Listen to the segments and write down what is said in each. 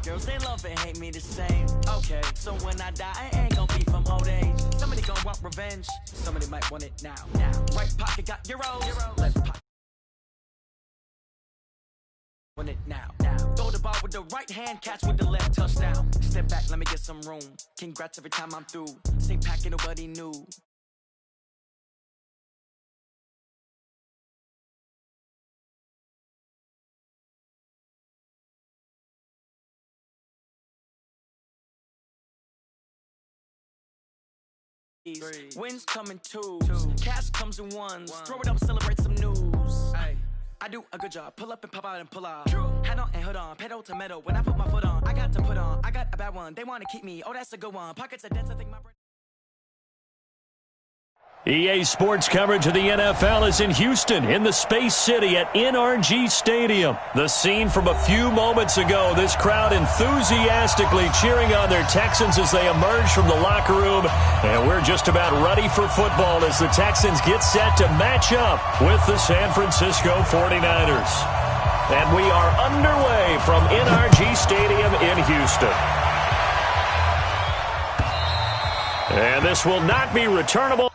Girls, they love and hate me the same. Okay, so when I die, I ain't gonna be from old age. Somebody gonna want revenge. Somebody might want it now. Right pocket got euros. Left pocket want it now. Throw the ball with the right hand, catch with the left, touchdown. Step back, let me get some room. Congrats every time I'm through. Same packet, nobody knew. Wins come in twos, cash comes in ones. Throw it up, celebrate some news. I do a good job, pull up and pop out and pull out. Head on and hood on, pedal to metal. When I put my foot on, I got to put on. I got a bad one, they want to keep me. Oh, that's a good one. Pockets are dense, I think my bread. EA Sports coverage of the NFL is in Houston, in the Space City at NRG Stadium. The scene from a few moments ago, this crowd enthusiastically cheering on their Texans as they emerge from the locker room. And we're just about ready for football as the Texans get set to match up with the San Francisco 49ers. And we are underway from NRG Stadium in Houston. And this will not be returnable.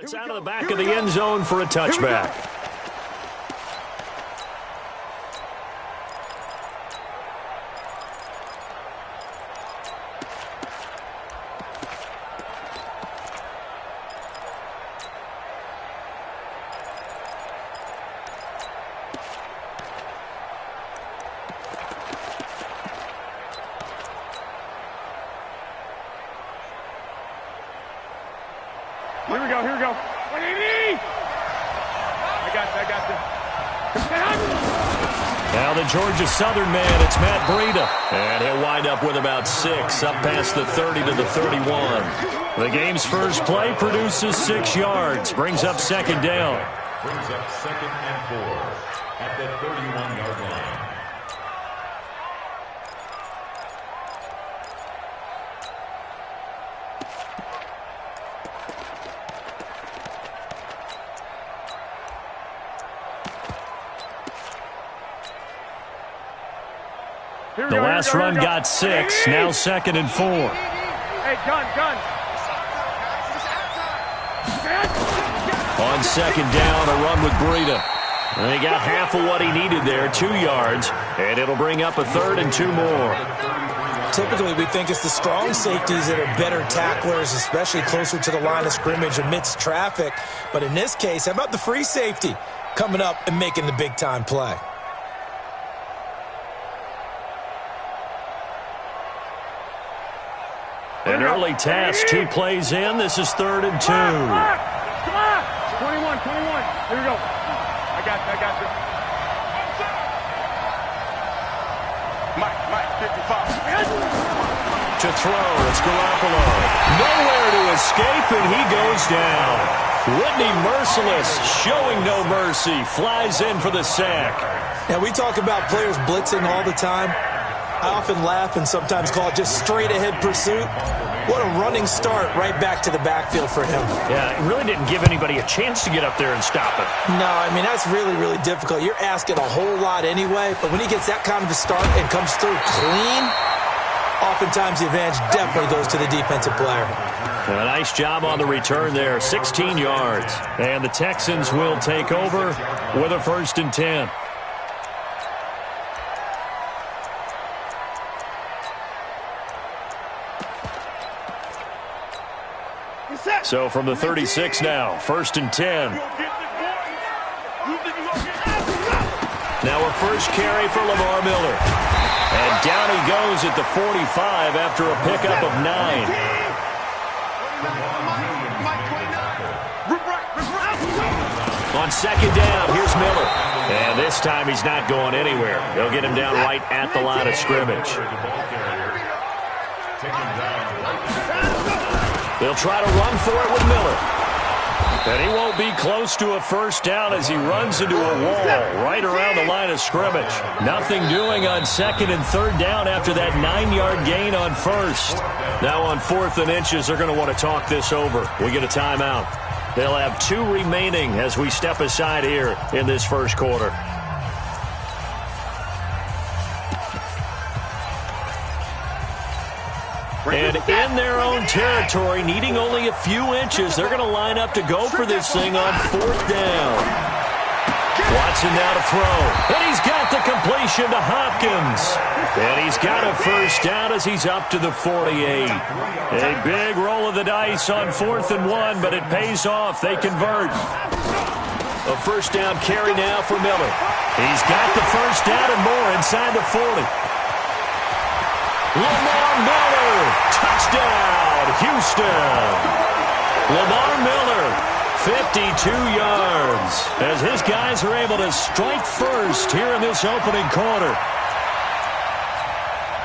It's out of the back of the end zone for a touchback. Here we go. What do you need? I got this. Now the Georgia Southern man, it's Matt Breida. And he'll wind up with about 6, up past the 30 to the 31. The game's first play produces 6 yards, brings up second down. Brings up 2nd and 4 at the 31-yard line. The last run got 6, now 2nd and 4. Hey, gun. On second down, a run with Breida. He got half of what he needed there, 2 yards, and it'll bring up a 3rd and 2 more. Typically, we think it's the strong safeties that are better tacklers, especially closer to the line of scrimmage amidst traffic. But in this case, how about the free safety coming up and making the big-time play? An early task, 2 plays in. This is 3rd and 2. Come on. 21. Here we go. I got you. Mike, 55. To throw, it's Garoppolo. Nowhere to escape, and he goes down. Whitney Merciless, showing no mercy, flies in for the sack. Now, we talk about players blitzing all the time. I often laugh and sometimes call it just straight-ahead pursuit. What a running start right back to the backfield for him. Yeah, it really didn't give anybody a chance to get up there and stop it. No, I mean, that's really, really difficult. You're asking a whole lot anyway, but when he gets that kind of a start and comes through clean, oftentimes the advantage definitely goes to the defensive player. A nice job on the return there, 16 yards. And the Texans will take over with a 1st and 10. So from the 36 now, 1st and 10. Now a first carry for Lamar Miller. And down he goes at the 45 after a pickup of 9. On second down, here's Miller. And this time he's not going anywhere. They'll get him down right at the line of scrimmage. They'll try to run for it with Miller. And he won't be close to a first down as he runs into a wall right around the line of scrimmage. Nothing doing on 2nd and 3rd down after that 9-yard gain on 1st. Now on 4th and inches, they're going to want to talk this over. We get a timeout. They'll have 2 remaining as we step aside here in this first quarter. And in their own territory, needing only a few inches, they're going to line up to go for this thing on 4th down. Watson now to throw. And he's got the completion to Hopkins. And he's got a first down as he's up to the 48. A big roll of the dice on 4th and 1, but it pays off. They convert. A first down carry now for Miller. He's got the first down and more inside the 40. Lamar Miller, touchdown, Houston. Lamar Miller, 52 yards, as his guys are able to strike first here in this opening quarter.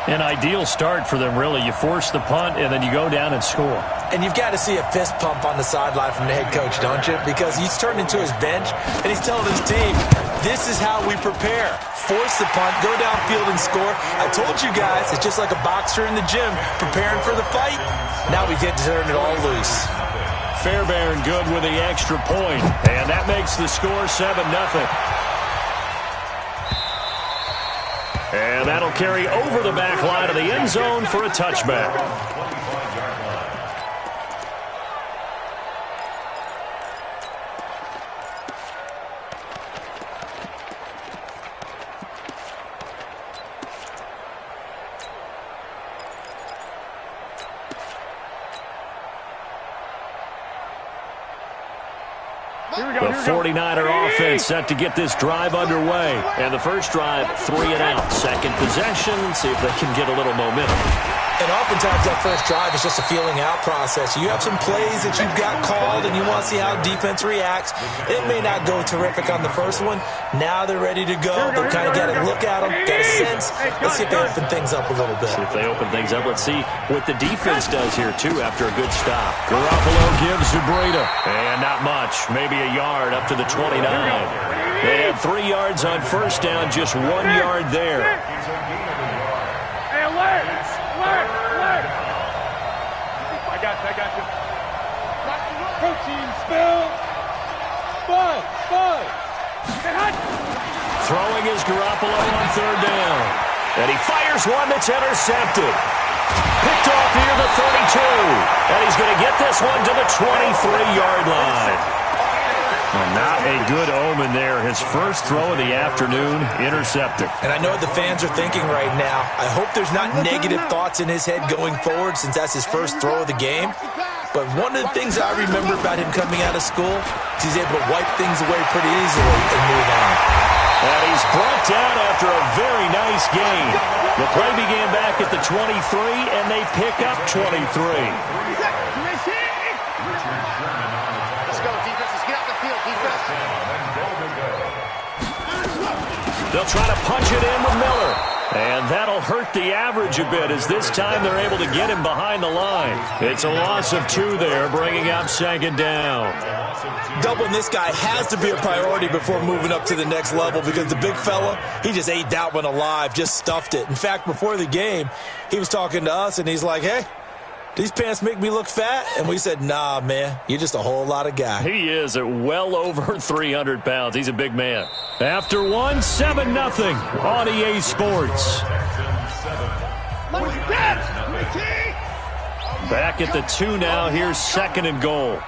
An ideal start for them, really. You force the punt, and then you go down and score. And you've got to see a fist pump on the sideline from the head coach, don't you? Because he's turned into his bench, and he's telling his team, this is how we prepare. Force the punt, go downfield and score. I told you guys, it's just like a boxer in the gym preparing for the fight. Now we get to turn it all loose. Fairbairn good with the extra point, and that makes the score 7-0. And that'll carry over the back line of the end zone for a touchback. The 49er offense set to get this drive underway. And the first drive, 3 and out. Second possession, see if they can get a little momentum. And oftentimes that first drive is just a feeling out process. You have some plays that you've got called and you want to see how defense reacts. It may not go terrific on the first one. Now they're ready to go. They've kind of got to look at them, get a sense. Let's see if they open things up a little bit. See if they open things up. Let's see what the defense does here, too, after a good stop. Garoppolo gives to Breida. And not much. Maybe a yard up to the 29. They had 3 yards on first down, just 1 yard there. Hey, alert! Alert! I got you. Protein spill. Bud. Throwing is Garoppolo on 3rd down. And he fires one that's intercepted. Picked off near the 32. And he's going to get this one to the 23-yard line. Well, not a good omen there. His first throw of the afternoon, intercepted. And I know what the fans are thinking right now. I hope there's not negative thoughts in his head going forward since that's his first throw of the game. But one of the things I remember about him coming out of school is he's able to wipe things away pretty easily and move on. And he's brought down after a very nice gain. The play began back at the 23, and they pick up 23. They'll try to punch it in with Miller. And that'll hurt the average a bit as this time they're able to get him behind the line. It's a loss of 2 there, bringing up 2nd down. Doubling this guy has to be a priority before moving up to the next level because the big fella, he just ate that one alive, just stuffed it. In fact, before the game, he was talking to us, and he's like, hey, these pants make me look fat? And we said, nah, man, you're just a whole lot of guy. He is at well over 300 pounds. He's a big man. After 7-0 on EA Sports. Back at the 2 now. Here's 2nd and goal.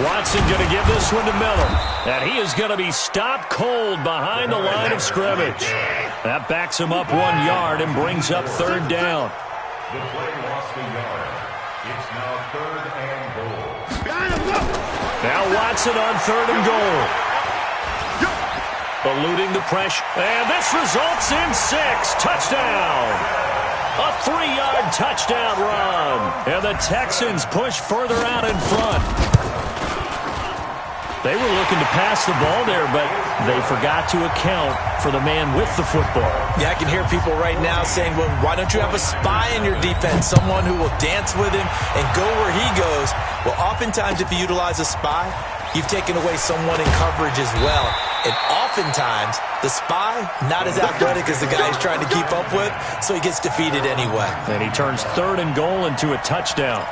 Watson going to give this one to Miller. And he is going to be stopped cold behind the line of scrimmage. That backs him up 1 yard and brings up 3rd down. The play lost a yard. It's now 3rd and goal. Now Watson on 3rd and goal. Eluding the pressure. And this results in 6. Touchdown. A 3-yard touchdown run. And the Texans push further out in front. They were looking to pass the ball there, but they forgot to account for the man with the football. Yeah, I can hear people right now saying, well, why don't you have a spy in your defense, someone who will dance with him and go where he goes? Well, oftentimes if you utilize a spy, you've taken away someone in coverage as well. And oftentimes, the spy, not as athletic as the guy he's trying to keep up with, so he gets defeated anyway. And he turns 3rd and goal into a touchdown.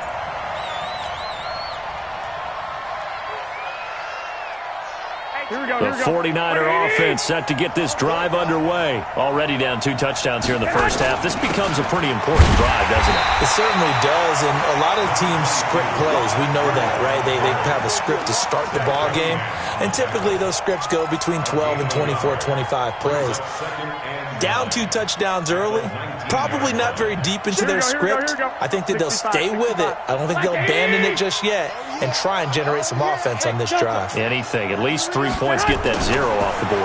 The 49er offense set to get this drive underway. Already down 2 touchdowns here in the first half. This becomes a pretty important drive, doesn't it? It certainly does, and a lot of teams script plays. We know that, right? They have a script to start the ball game, and typically those scripts go between 12 and 24, 25 plays. Down 2 touchdowns early, probably not very deep into their script. I think that they'll stay with it. I don't think they'll abandon it just yet and try and generate some offense on this drive. Anything. At least 3 points get that 0 off the board.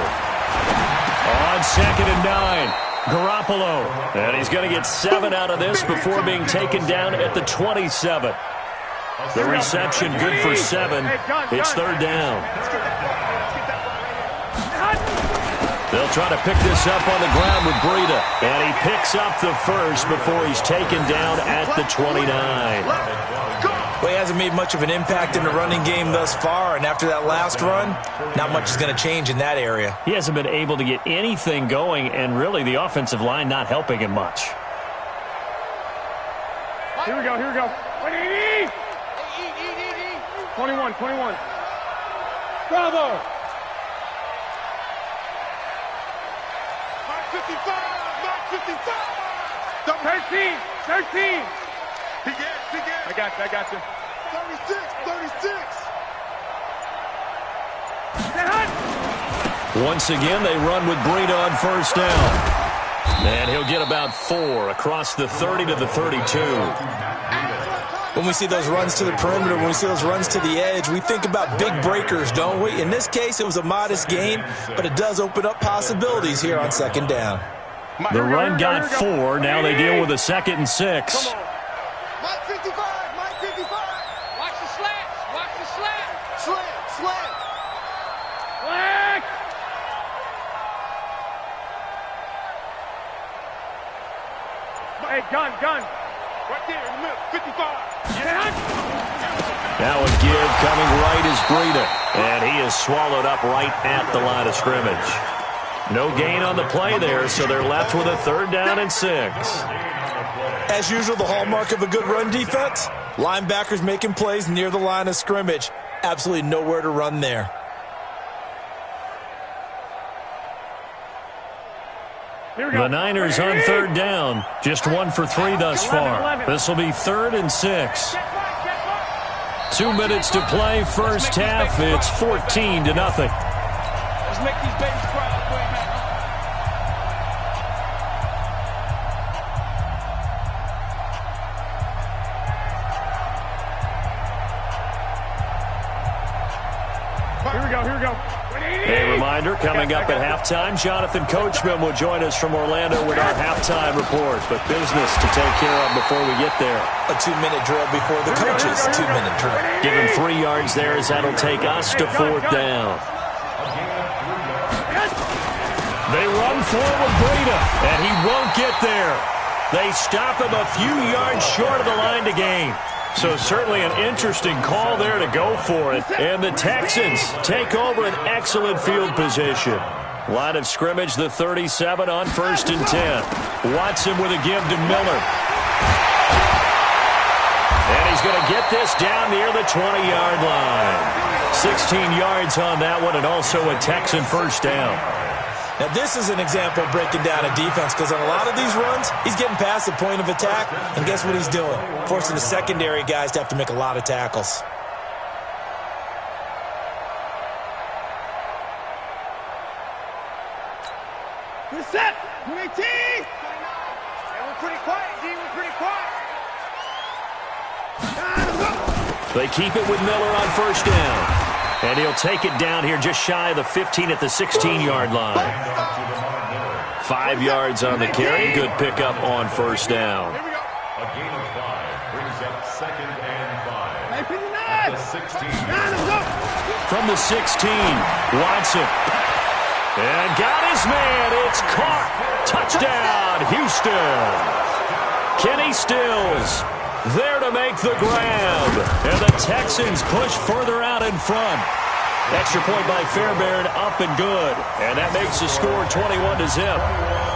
On 2nd and 9, Garoppolo. And he's going to get 7 out of this before being taken down at the 27. The reception good for 7. It's 3rd down. They'll try to pick this up on the ground with Breida. And he picks up the first before he's taken down at the 29. Well, he hasn't made much of an impact in the running game thus far, and after that last run, not much is going to change in that area. He hasn't been able to get anything going, and really the offensive line not helping him much. Here we go, here we go. 21. Bravo! 55! 13! I got you. 36! Once again, they run with Breida on 1st down. And he'll get about 4 across the 30 to the 32. When we see those runs to the perimeter, when we see those runs to the edge, we think about big breakers, don't we? In this case, it was a modest gain, but it does open up possibilities here on 2nd down. The run got 4. Now they deal with a 2nd and 6. Mike 55! Watch the slant! Slant! Hey, gun! Right there in the middle, 55! Now a give coming right is Breida. And he is swallowed up right at the line of scrimmage. No gain on the play there, so they're left with a 3rd down and 6. As usual, the hallmark of a good run defense, linebackers making plays near the line of scrimmage. Absolutely nowhere to run there. The Niners on 3rd down. Just 1 for 3 thus far. This will be 3rd and 6. 2 minutes to play, first half. It's 14-0. Let's make these babies cry. Here we go. A reminder, coming up at halftime, Jonathan Coachman will join us from Orlando with our halftime report. But business to take care of before we get there. A 2-minute drill before the coaches' 2-minute drill. Give him 3 yards there as that'll take us to 4th down. They run forward Breida, and he won't get there. They stop him a few yards short of the line to gain. So certainly an interesting call there to go for it. And the Texans take over an excellent field position. Line of scrimmage, the 37 on 1st and 10. Watson with a give to Miller. And he's going to get this down near the 20-yard line. 16 yards on that one, and also a Texan 1st down. Now, this is an example of breaking down a defense, because on a lot of these runs, he's getting past the point of attack, and guess what he's doing? Forcing the secondary guys to have to make a lot of tackles. We're set! We're 18! And we're pretty quiet, D. We're pretty quiet. They keep it with Miller on 1st down. And he'll take it down here just shy of the 15 at the 16-yard line. 5 yards on the carry. Good pickup on 1st down. A gain of 5 brings up 2nd and 5. At the 16. from the 16. Watson. And got his man. It's caught. Touchdown, Houston. Kenny Stills there to make the grab. And the Texans push further out in front. Extra point by Fairbairn, up and good. And that makes the score 21-0.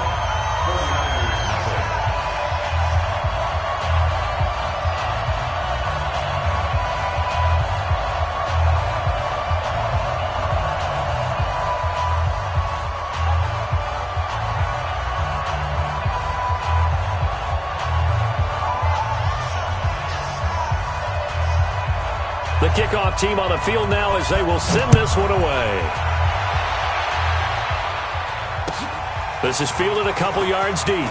The kickoff team on the field now as they will send this one away. This is fielded a couple yards deep.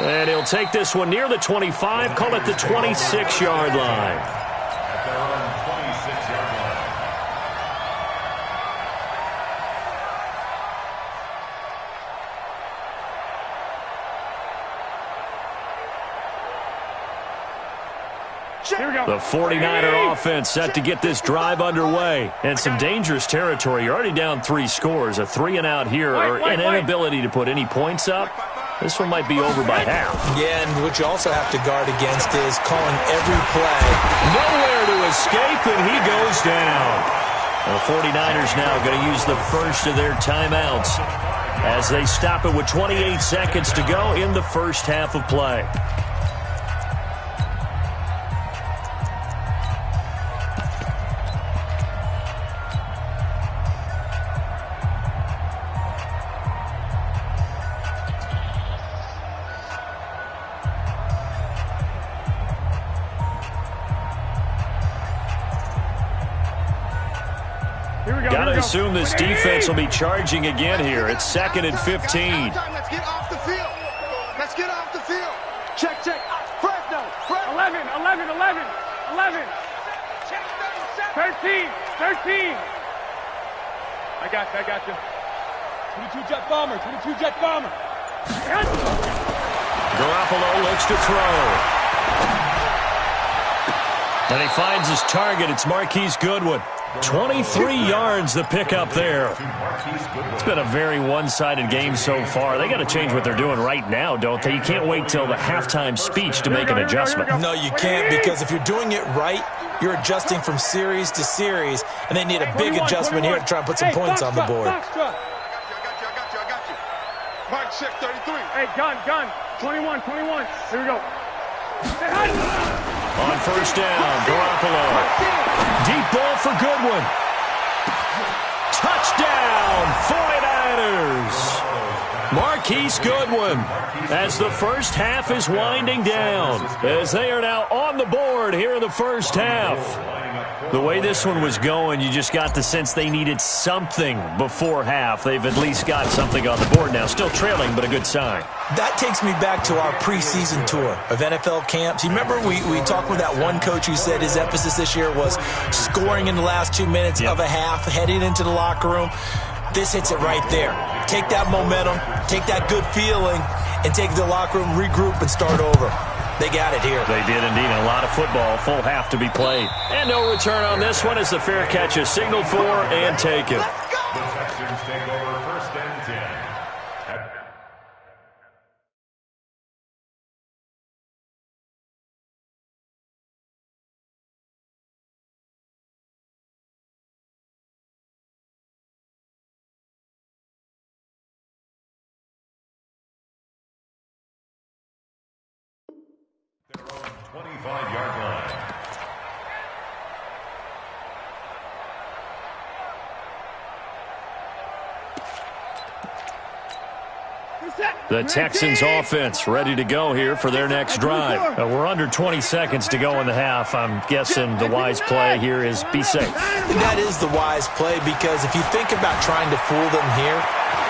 And he'll take this one near the 25, call it the 26-yard line. At their own 26-yard line. The 49er offense set to get this drive underway. And some dangerous territory. You're already down 3 scores. A 3-and-out here or an inability to put any points up. This one might be over by half. Yeah, and what you also have to guard against is calling every play. Nowhere to escape, and he goes down. The 49ers now going to use the first of their timeouts as they stop it with 28 seconds to go in the first half of play. Got to assume this defense will be charging again here. It's 2nd and 15. Let's get off the field. Let's get off the field. Check. Fresno. 11. 13. I got you. 22 jet bomber. Garoppolo looks to throw. And he finds his target. It's Marquise Goodwin. 23 yards the pickup there. It's been a very one-sided game so far. They got to change what they're doing right now, don't they? You can't wait till the halftime speech to make an adjustment. No, you can't, because if you're doing it right, you're adjusting from series to series, and they need a big adjustment here to try and put some points on the board. I got you. Mike check 33. Hey, gun. 21. Here we go. On first down, Garoppolo. Deep ball for Goodwin. Touchdown, 49ers. Marquise Goodwin as the first half is winding down, as they are now on the board here in the first half. The way this one was going, you just got the sense they needed something before half. They've at least got something on the board now. Still trailing, but a good sign. That takes me back to our preseason tour of NFL camps. You remember we talked with that one coach who said his emphasis this year was scoring in the last 2 minutes of a half, heading into the locker room. This hits it right there. Take that momentum, take that good feeling, and take the locker room, regroup, and start over. They got it here. They did indeed. A lot of football, full half to be played. And no return on this one as the fair catch is signaled for and taken. The Texans take over 1st and 10. Their own 25-yard line. The Texans offense ready to go here for their next drive. We're under 20 seconds to go in the half. I'm guessing the wise play here is be safe. That is the wise play, because if you think about trying to fool them here,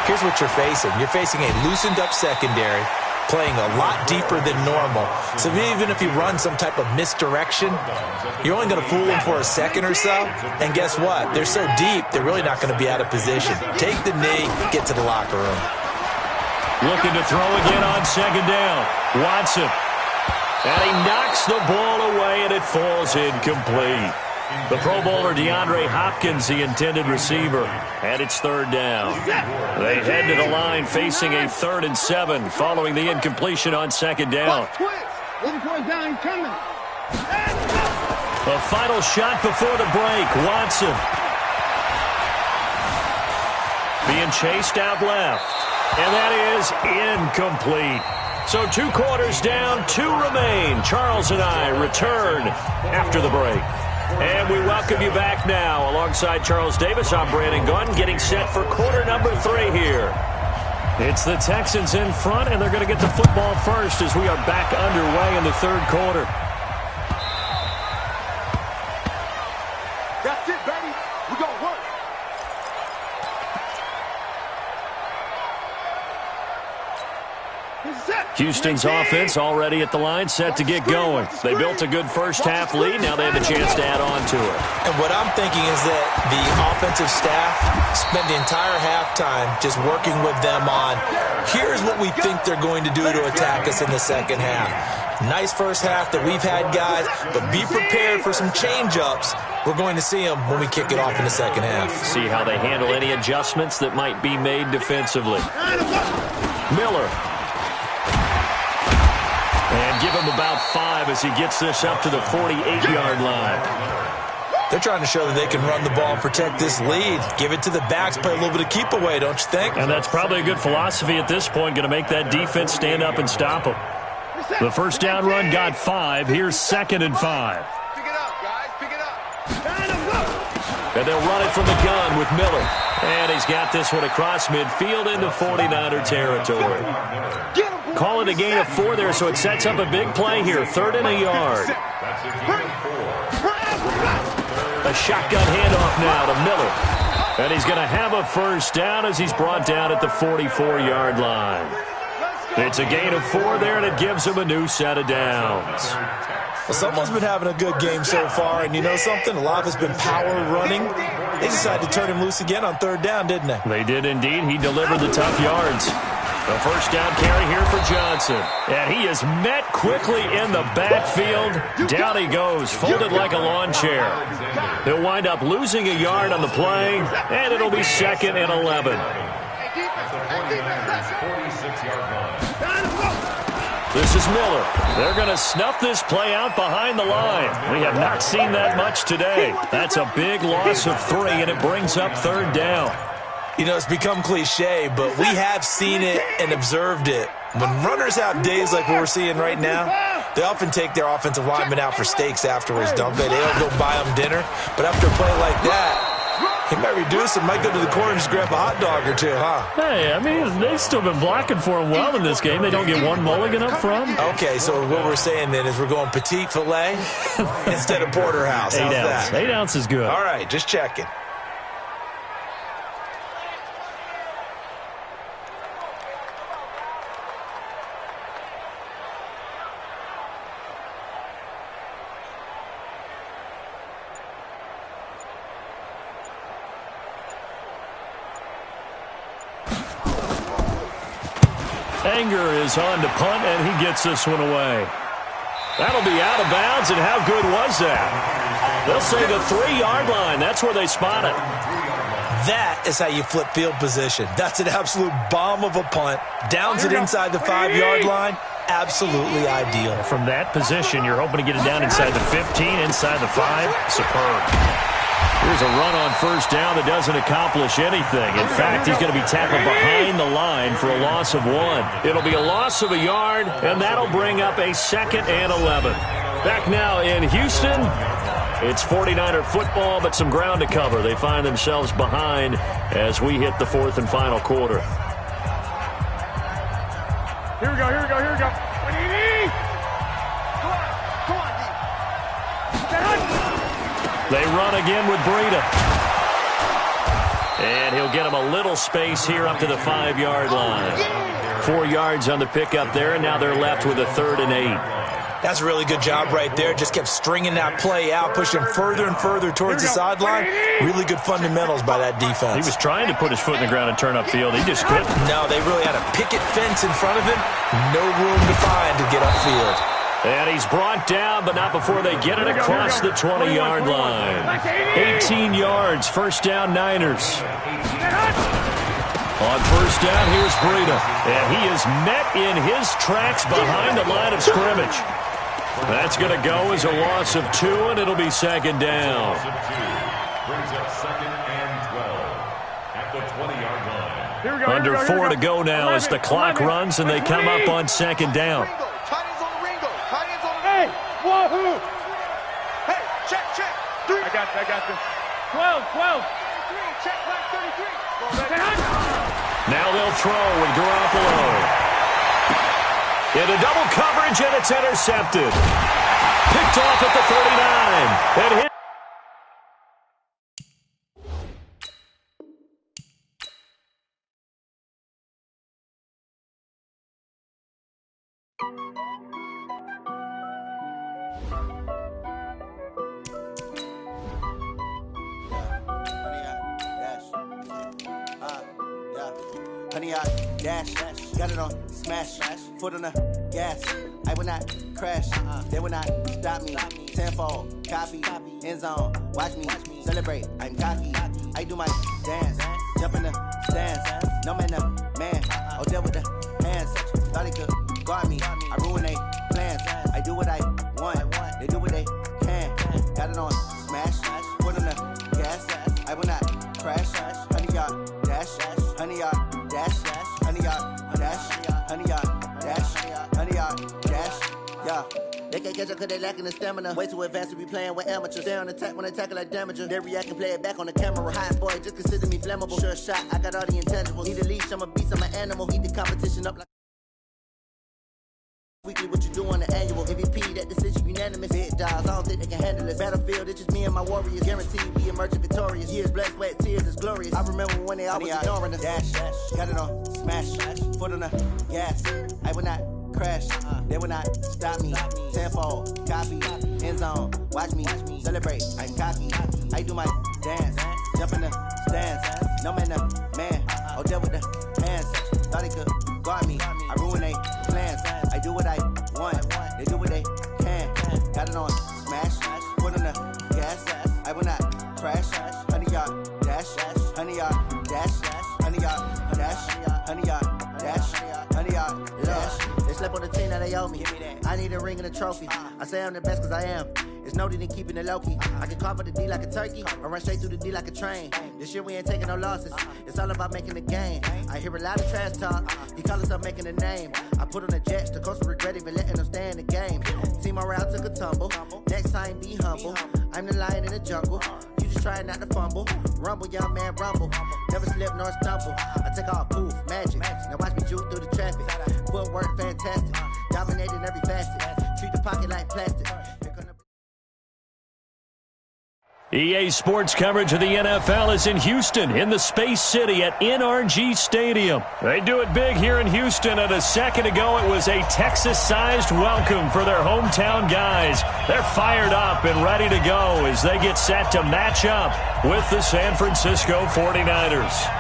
here's what you're facing. You're facing a loosened up secondary, playing a lot deeper than normal. So even if you run some type of misdirection, you're only going to fool them for a second or so. And guess what? They're so deep, they're really not going to be out of position. Take the knee, get to the locker room. Looking to throw again on 2nd down. Watson. And he knocks the ball away, and it falls incomplete. The Pro Bowler DeAndre Hopkins, the intended receiver, and it's third down. They head to the line facing a 3rd and 7 following the incompletion on second down. The final shot before the break, Watson. Being chased out left, and that is incomplete. So 2 quarters down, 2 remain. Charles and I return after the break. And we welcome you back now. Alongside Charles Davis, I'm Brandon Gunn, getting set for quarter number 3 here. It's the Texans in front, and they're going to get the football first as we are back underway in the 3rd quarter. That's it, baby. We're going to work. Houston's offense already at the line, set to get going. They built a good first-half lead. Now they have a chance to add on to it. And what I'm thinking is that the offensive staff spent the entire halftime just working with them on, here's what we think they're going to do to attack us in the second half. Nice first half that we've had, guys, but be prepared for some change-ups. We're going to see them when we kick it off in the second half. See how they handle any adjustments that might be made defensively. Miller. And give him about 5 as he gets this up to the 48-yard line. They're trying to show that they can run the ball and protect this lead. Give it to the backs, play a little bit of keep away, don't you think? And that's probably a good philosophy at this point, going to make that defense stand up and stop them. The first down run got 5. Here's 2nd and 5. Pick it up, guys. Pick it up. And they'll run it from the gun with Miller. And he's got this one across midfield into 49er territory. Call it a gain of 4 there, so it sets up a big play here. 3rd and a yard. A shotgun handoff now to Miller. And he's going to have a first down as he's brought down at the 44-yard line. It's a gain of 4 there, and it gives him a new set of downs. Well, someone's been having a good game so far, and you know something? A lot has been power running. They decided to turn him loose again on 3rd down, didn't they? They did indeed. He delivered the tough yards. The first down carry here for Johnson. And he is met quickly in the backfield. Down he goes, folded like a lawn chair. He'll wind up losing a yard on the play, and it'll be 2nd and 11. This is Miller. They're going to snuff this play out behind the line. We have not seen that much today. That's a big loss of 3, and it brings up 3rd down. You know, it's become cliche, but we have seen it and observed it. When runners have days like what we're seeing right now, they often take their offensive linemen out for steaks afterwards, don't they? They don't go buy them dinner. But after a play like that, he might reduce it, might go to the corner and just grab a hot dog or 2, huh? Hey, I mean, they've still been blocking for him well in this game. They don't get 1 mulligan up front. Okay, so what we're saying then is we're going petite filet instead of porterhouse. How's 8 ounce. that? 8 ounce is good. All right, just checking. Anger is on to punt, and he gets this one away. That'll be out of bounds, and how good was that? They'll say the 3-yard line. That's where they spot it. That is how you flip field position. That's an absolute bomb of a punt. Downs it inside the 5-yard line. Absolutely ideal. From that position, you're hoping to get it down inside the 15, inside the 5. Superb. Here's a run on first down that doesn't accomplish anything. In fact, he's going to be tackled behind the line for a loss of 1. It'll be a loss of a yard, and that'll bring up a 2nd and 11. Back now in Houston, it's 49er football, but some ground to cover. They find themselves behind as we hit the 4th and final quarter. Here we go, here we go, here we go. What do you need? Come on, They run again with Breida. And he'll get him a little space here up to the 5-yard line. 4 yards on the pickup there, and now they're left with a 3rd and 8. That's a really good job right there. Just kept stringing that play out, pushing further and further towards the sideline. Really good fundamentals by that defense. He was trying to put his foot in the ground and turn upfield. He just couldn't. No, they really had a picket fence in front of him. No room to find to get upfield. And he's brought down, but not before they get it across the 20-yard line. 18 yards, first down Niners. On first down, here's Breida. And he is met in his tracks behind the line of scrimmage. That's going to go as a loss of 2, and it'll be second down. Brings up second and 12 at the 20-yard line. Under 4 to go now as the clock runs, and they come up on second down. Hey, wahoo! Hey, check. 3. I got this. 12. 33, check flag 33. Now they'll throw with Garoppolo. Into double coverage, and it's intercepted. Picked off at the 39. And hit. Honey, I dash, got it on smash, foot on the gas. I will not crash, they will not stop me. Tenfold, copy, end zone, watch me celebrate. I'm cocky, I do my dance, jump in the stands. No man, oh, deal with the hands. Thought he could guard me, I ruin they plans. I do what I want, they do what they can. Got it on smash, foot on the gas. I will not crash, honey, y'all dash, honey, y'all dash, honey, y'all dash, honey, y'all dash, honey, y'all dash, yeah. They can't catch up cause they lacking the stamina. Way too advanced to be playing with amateurs. Stay on attack when they tackle like damager. They react and play it back on the camera. Hot boy, just consider me flammable. Sure shot, I got all the intangibles. Need a leash, I'm a beast, I'm an animal. Heat the competition up like weekly, what you do on the annual. MVP, that decision unanimous. Big dogs, I don't think they can handle it. Battlefield, it's just me and my warriors. Guaranteed we emerging victorious. Years, blood, sweat, tears is glorious. I remember when they always ignoring us. Dash, got it on smash, foot on the gas. I will not crash, they will not stop me. Tenfold, copy, end zone, watch me celebrate. I'm cocky, I do my dance, jump in the stands. No man, oh, deal with the hands. Thought he could guard me, I ruin they plans. I do what I want, they do what they can. Got it on smash, foot on the gas. I will not crash, honey, y'all dash, honey, y'all dash, honey, y'all dash, honey, y'all dash, honey, y'all dash. They slept on the team that they owe me. I need a ring and a trophy. I say I'm the best cause I am. It's noted in keeping it low-key. I can carve up the D like a turkey or run straight through the D like a train. This year we ain't taking no losses. It's all about making the game. I hear a lot of trash talk. He call himself making a name. I put on the Jets. The coach regret even letting them stay in the game. Team morale took a tumble. Next time be humble. I'm the lion in the jungle. You just trying not to fumble. Rumble, young man, rumble. Never slip nor stumble. I take off, poof, magic. Now watch me juke through the traffic. Footwork fantastic. Dominating every facet. Treat the pocket like plastic. EA Sports coverage of the NFL is in Houston, in the Space City at NRG Stadium. They do it big here in Houston, and a second ago it was a Texas-sized welcome for their hometown guys. They're fired up and ready to go as they get set to match up with the San Francisco 49ers.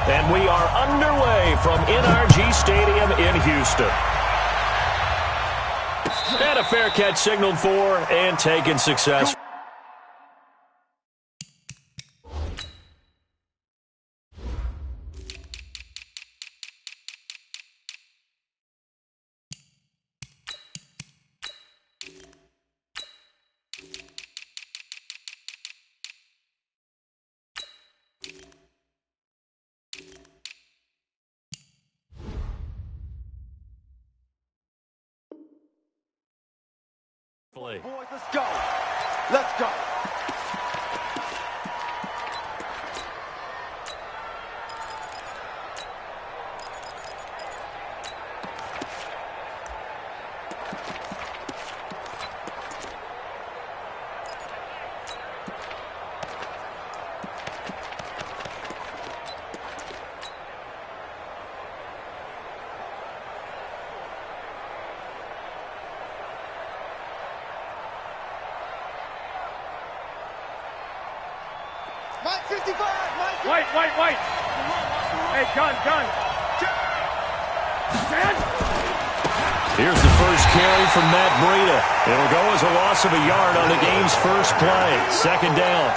And we are underway from NRG Stadium in Houston. And a fair catch signaled for and taken successfully. Boys, let's go. Let's go. 55, Mike. White. Hey, gun. Stand. Here's the first carry from Matt Breida. It'll go as a loss of a yard on the game's first play. Second down.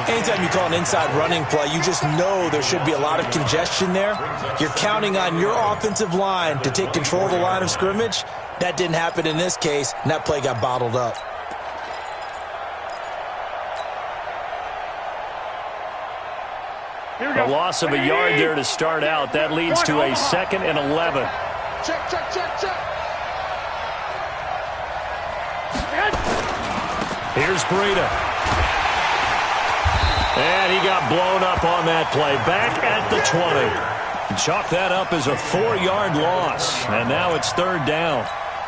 Anytime you call an inside running play, you just know there should be a lot of congestion there. You're counting on your offensive line to take control of the line of scrimmage. That didn't happen in this case, and that play got bottled up. A loss of a yard there to start out. That leads to a 2nd and 11. Check. Here's Breida. And he got blown up on that play. Back at the 20. Chalk that up as a 4-yard loss. And now it's 3rd down.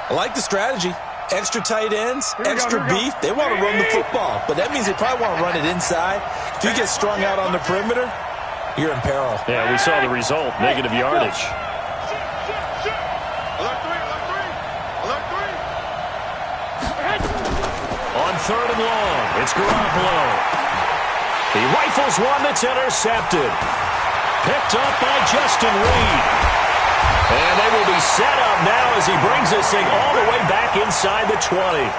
I like the strategy. Extra tight ends, extra beef. They want to run the football, but that means they probably want to run it inside. If you get strung out on the perimeter, you're in peril. Yeah, we saw the result. Negative yardage. Alert three. On 3rd and long, it's Garoppolo. He rifles one that's intercepted. Picked up by Justin Reed. And they will be set up now as he brings this thing all the way back inside the 20.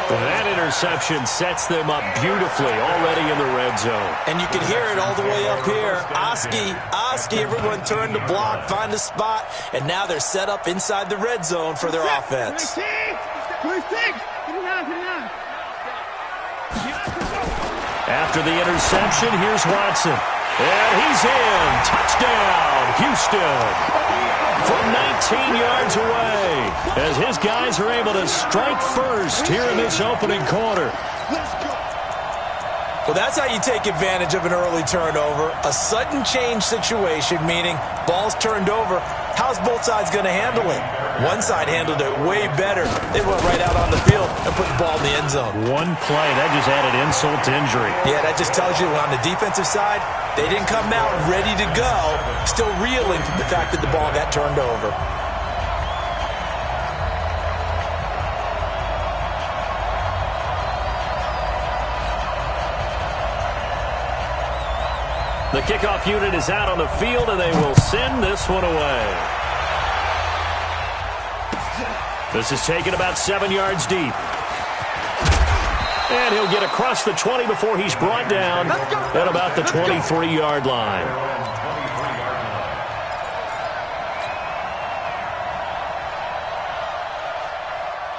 That interception sets them up beautifully already in the red zone. And you can hear it all the way up here. Oski, everyone turn to block, find a spot, and now they're set up inside the red zone for their offense. After the interception, here's Watson. And he's in. Touchdown, Houston. From 19 yards away, as his guys are able to strike first here in this opening quarter. Well, that's how you take advantage of an early turnover. A sudden change situation, meaning ball's turned over. How's both sides going to handle it? One side handled it way better. They went right out on the field and put the ball in the end zone. One play, that just added insult to injury. Yeah, that just tells you on the defensive side, they didn't come out ready to go, still reeling from the fact that the ball got turned over. The kickoff unit is out on the field, and they will send this one away. This is taken about 7 yards deep. And he'll get across the 20 before he's brought down at about the 23-yard line.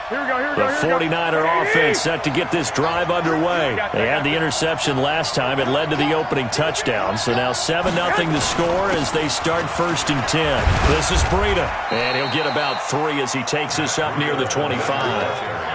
The 49er offense set to get this drive underway. They had the interception last time. It led to the opening touchdown. So now 7-0 to score as they start 1st and 10. This is Breida. And he'll get about 3 as he takes this up near the 25.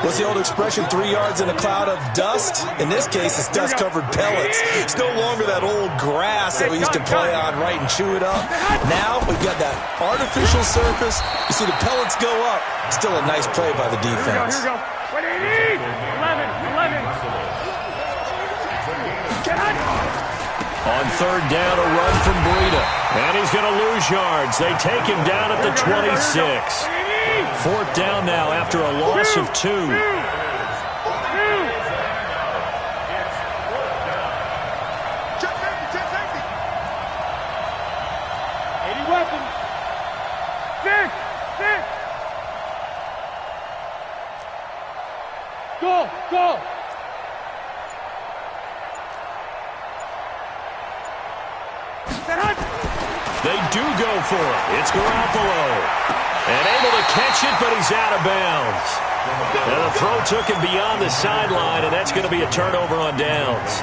What's the old expression, 3 yards in a cloud of dust? In this case, it's dust-covered pellets. It's no longer that old grass that we used to play on, right, and chew it up. Now we've got that artificial surface. You see the pellets go up. Still a nice play by the defense. Here we go. 180. 11. On 3rd down, a run from Breida. And he's going to lose yards. They take him down at the 26. 4th down now after a loss of 2. Check safety. 80 weapons. 6. Go. They do go for it. It's Garoppolo. And able to catch it, but he's out of bounds. And the throw took him beyond the sideline, and that's going to be a turnover on downs.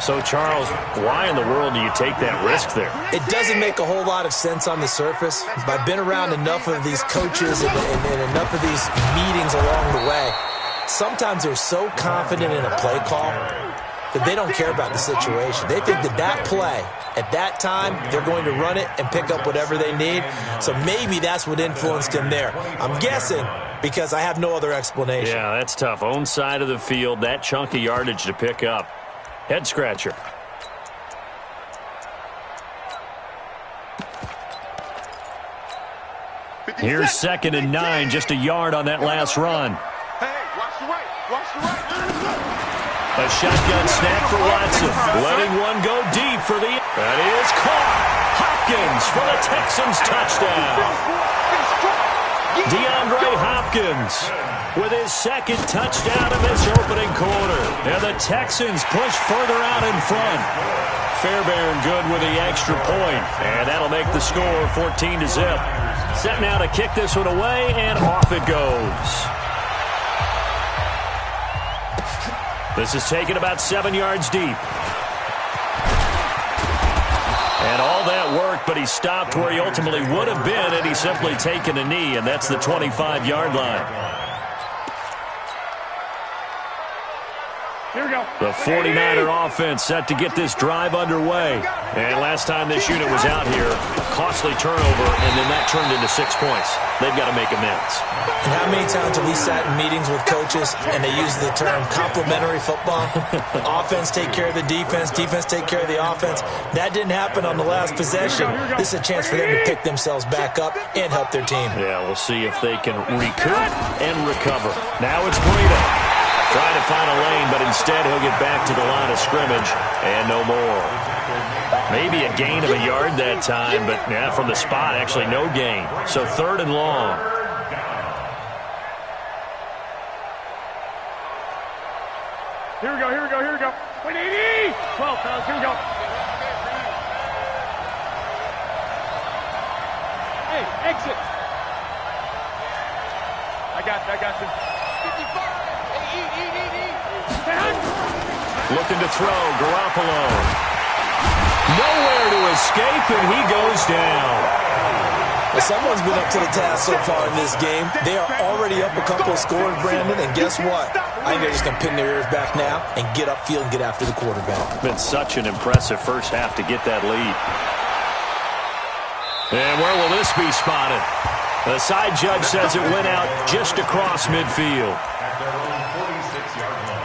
So, Charles, why in the world do you take that risk there? It doesn't make a whole lot of sense on the surface. I've been around enough of these coaches and enough of these meetings along the way. Sometimes they're so confident in a play call that they don't care about the situation. They think that play, at that time, they're going to run it and pick up whatever they need. So maybe that's what influenced him there. I'm guessing because I have no other explanation. Yeah, that's tough. Own side of the field, that chunk of yardage to pick up. Head scratcher. Here's 2nd and 9, just a yard on that last run. Hey, watch the right. A shotgun snap for Watson. Letting one go deep for the... That is caught. Hopkins for the Texans touchdown. DeAndre Hopkins with his second touchdown of this opening quarter. And the Texans push further out in front. Fairbairn good with the extra point. And that'll make the score 14-0. Set now to kick this one away, and off it goes. This is taken about 7 yards deep. And all that worked, but he stopped where he ultimately would have been had he simply taken a knee, and that's the 25-yard line. Here we go. The 49er offense set to get this drive underway. And last time this unit was out here, costly turnover, and then that turned into 6 points. They've got to make amends. And how many times have we sat in meetings with coaches and they use the term complementary football? Offense take care of the defense, defense take care of the offense. That didn't happen on the last possession. This is a chance for them to pick themselves back up and help their team. Yeah, we'll see if they can recoup and recover. Now it's Breida. Trying to find a lane, but instead he'll get back to the line of scrimmage and no more. Maybe a gain of a yard that time, but yeah, from the spot, actually no gain. So 3rd and long. Here we go, here we go, here we go. 180! 12, fellas, here we go. Hey, exit. I got you. 55. Looking to throw, Garoppolo. Nowhere to escape, and he goes down. Well, someone's been up to the task so far in this game. They are already up a couple of scores, Brandon, and guess what? I think they're just going to pin their ears back now and get upfield and get after the quarterback. Been such an impressive first half to get that lead. And where will this be spotted? The side judge says it went out just across midfield. At their own 46-yard line.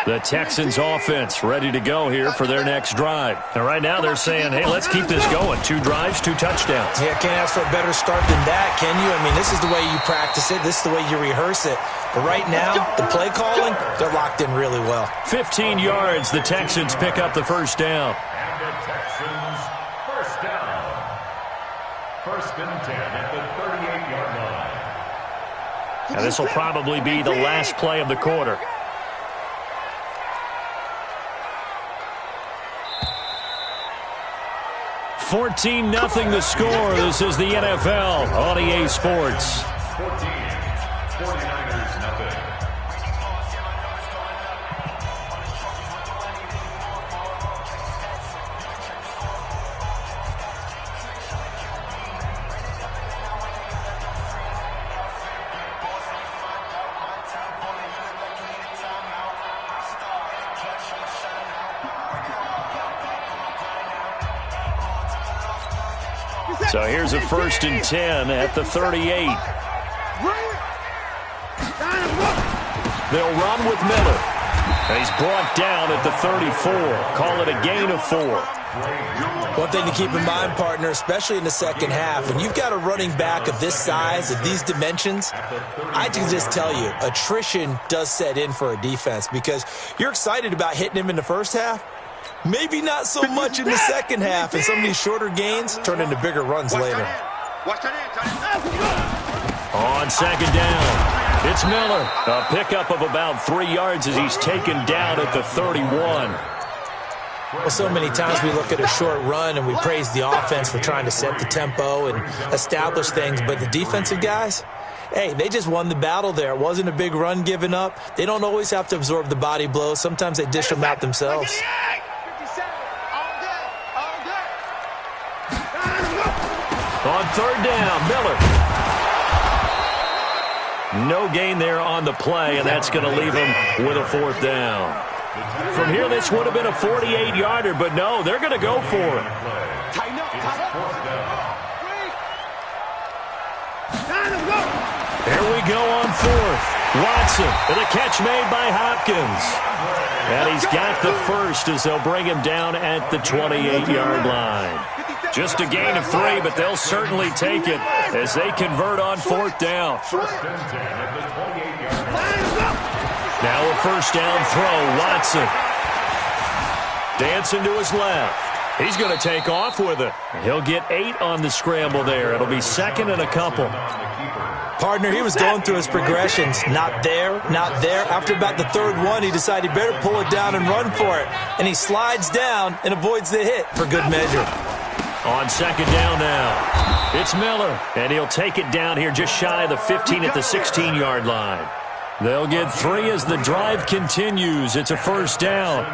The Texans offense ready to go here for their next drive. And right now they're saying, hey, let's keep this going. 2 drives, 2 touchdowns. Yeah, can't ask for a better start than that, can you? I mean, this is the way you practice it. This is the way you rehearse it. But right now, the play calling, they're locked in really well. 15 yards, the Texans pick up the first down. And the Texans, first down. 1st and 10 at the 38-yard line. Now, this will probably be the last play of the quarter. $14-0 the score. This is the NFL on EA Sports. 14, 49ers, nothing. So here's a 1st and 10 at the 38. They'll run with Miller. And he's brought down at the 34. Call it a gain of 4. One thing to keep in mind, partner, especially in the second half, when you've got a running back of this size, of these dimensions, I can just tell you, attrition does set in for a defense because you're excited about hitting him in the first half. Maybe not so much in the second half, and some of these shorter gains turn into bigger runs later. On 2nd down, it's Miller. A pickup of about 3 yards as he's taken down at the 31. Well, so many times we look at a short run and we praise the offense for trying to set the tempo and establish things, but the defensive guys, hey, they just won the battle there. It wasn't a big run given up. They don't always have to absorb the body blows. Sometimes they dish them out themselves. On 3rd down, Miller. No gain there on the play, and that's going to leave him with a 4th down. From here, this would have been a 48-yarder, but no, they're going to go for it. Here we go on 4th. Watson with a catch made by Hopkins. And he's got the first as they'll bring him down at the 28-yard line. Just a gain of 3, but they'll certainly take it as they convert on 4th down. Now a first down throw, Watson. Dancing to his left. He's going to take off with it. He'll get 8 on the scramble there. It'll be 2nd and a couple. Partner, he was going through his progressions. Not there, not there. After about the 3rd one, he decided he better pull it down and run for it. And he slides down and avoids the hit for good measure. On 2nd down now, it's Miller. And he'll take it down here just shy of the 15 at the 16-yard line. They'll get 3 as the drive continues. It's a first down.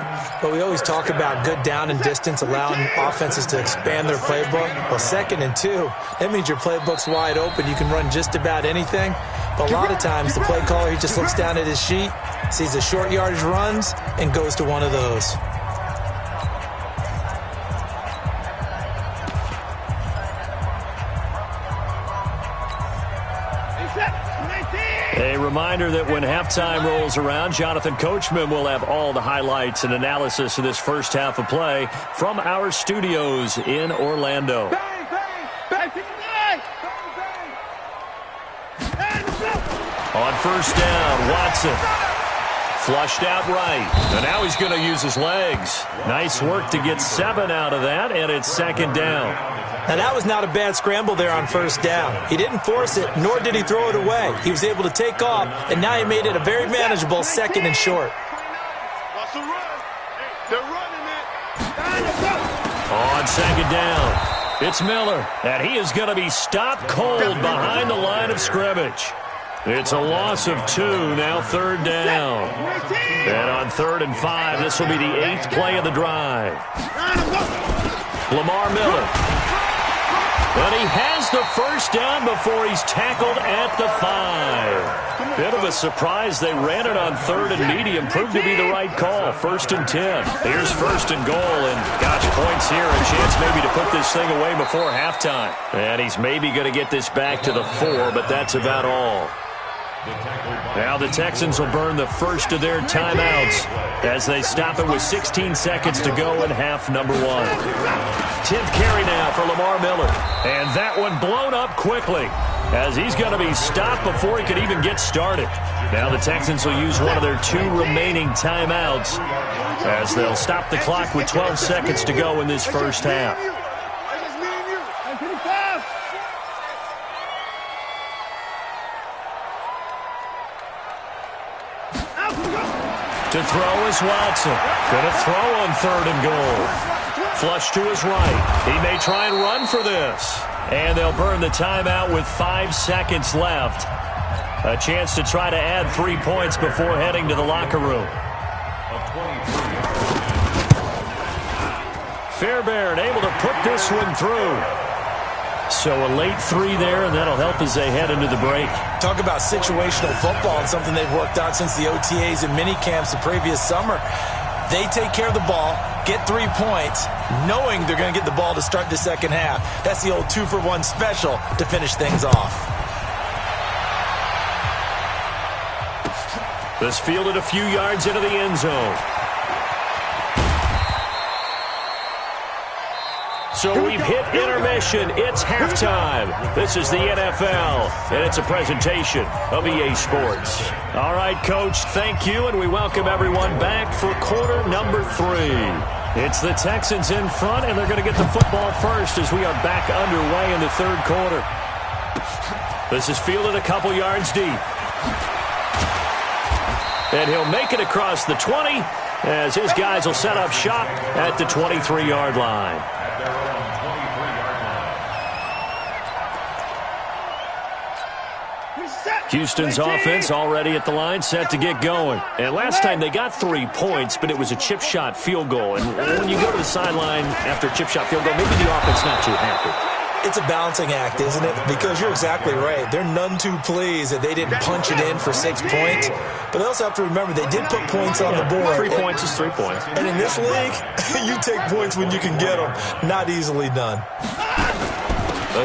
But we always talk about good down and distance, allowing offenses to expand their playbook. Well, 2nd and 2, that means your playbook's wide open. You can run just about anything. But a lot of times, the play caller, he just looks down at his sheet, sees the short yardage runs, and goes to one of those. A reminder that when halftime rolls around, Jonathan Coachman will have all the highlights and analysis of this first half of play from our studios in Orlando. On first down, Watson. Flushed out right. And now he's going to use his legs. Nice work to get 7 out of that, and it's 2nd down. Now, that was not a bad scramble there on first down. He didn't force it, nor did he throw it away. He was able to take off, and now he made it a very manageable 2nd and short. On 2nd down, it's Miller, and he is going to be stopped cold behind the line of scrimmage. It's a loss of 2, now 3rd down. And on 3rd and 5, this will be the 8th play of the drive. Lamar Miller. And he has the first down before he's tackled at the 5. Bit of a surprise. They ran it on 3rd and medium. Proved to be the right call. 1st and 10. Here's 1st and goal. And, gosh, points here. A chance maybe to put this thing away before halftime. And he's maybe going to get this back to the 4, but that's about all. Now the Texans will burn the first of their timeouts as they stop it with 16 seconds to go in half number 1. 10th carry now for Lamar Miller. And that one blown up quickly as he's going to be stopped before he could even get started. Now the Texans will use one of their 2 remaining timeouts as they'll stop the clock with 12 seconds to go in this first half. To throw is Watson. Going to throw on 3rd and goal. Flush to his right. He may try and run for this. And they'll burn the timeout with 5 seconds left. A chance to try to add 3 points before heading to the locker room. Fairbairn able to put this one through. So a late 3 there, and that'll help as they head into the break. Talk about situational football and something they've worked on since the OTAs and mini camps the previous summer. They take care of the ball, get 3 points, knowing they're going to get the ball to start the second half. That's the old 2-for-1 special to finish things off. This fielded a few yards into the end zone. So we've hit intermission. It's halftime. This is the NFL, and it's a presentation of EA Sports. All right, Coach, thank you, and we welcome everyone back for quarter number 3. It's the Texans in front, and they're going to get the football first as we are back underway in the 3rd quarter. This is fielded a couple yards deep. And he'll make it across the 20 as his guys will set up shop at the 23-yard line. Houston's offense already at the line, set to get going. And last time they got 3 points, but it was a chip shot field goal. And when you go to the sideline after a chip shot field goal, maybe the offense not too happy. It's a balancing act, isn't it? Because you're exactly right. They're none too pleased that they didn't punch it in for 6 points. But they also have to remember they did put points on the board. 3 points is 3 points. And in this league, you take points when you can get them. Not easily done.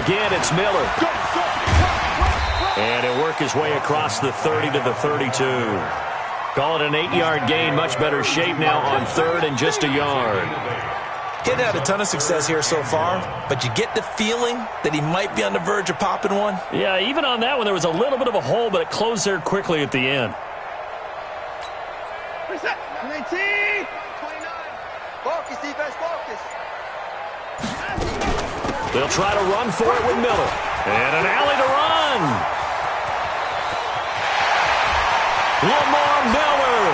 Again, it's Miller. And he'll work his way across the 30 to the 32. Call it an 8-yard gain. Much better shape now on third and just a yard. Getting had a ton of success here so far, but you get the feeling that he might be on the verge of popping one. Yeah, even on that one, there was a little bit of a hole, but it closed there quickly at the end. Reset. 19. 29. Focus, defense, focus. They'll try to run for it with Miller. And an alley to run. Lamar Miller.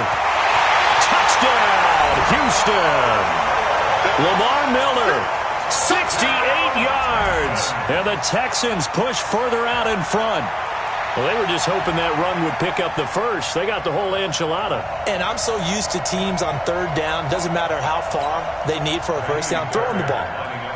Touchdown, Houston. Lamar Miller, 68 yards. And the Texans push further out in front. Well, they were just hoping that run would pick up the first. They got the whole enchilada. And I'm so used to teams on third down, doesn't matter how far they need for a first down, throwing the ball.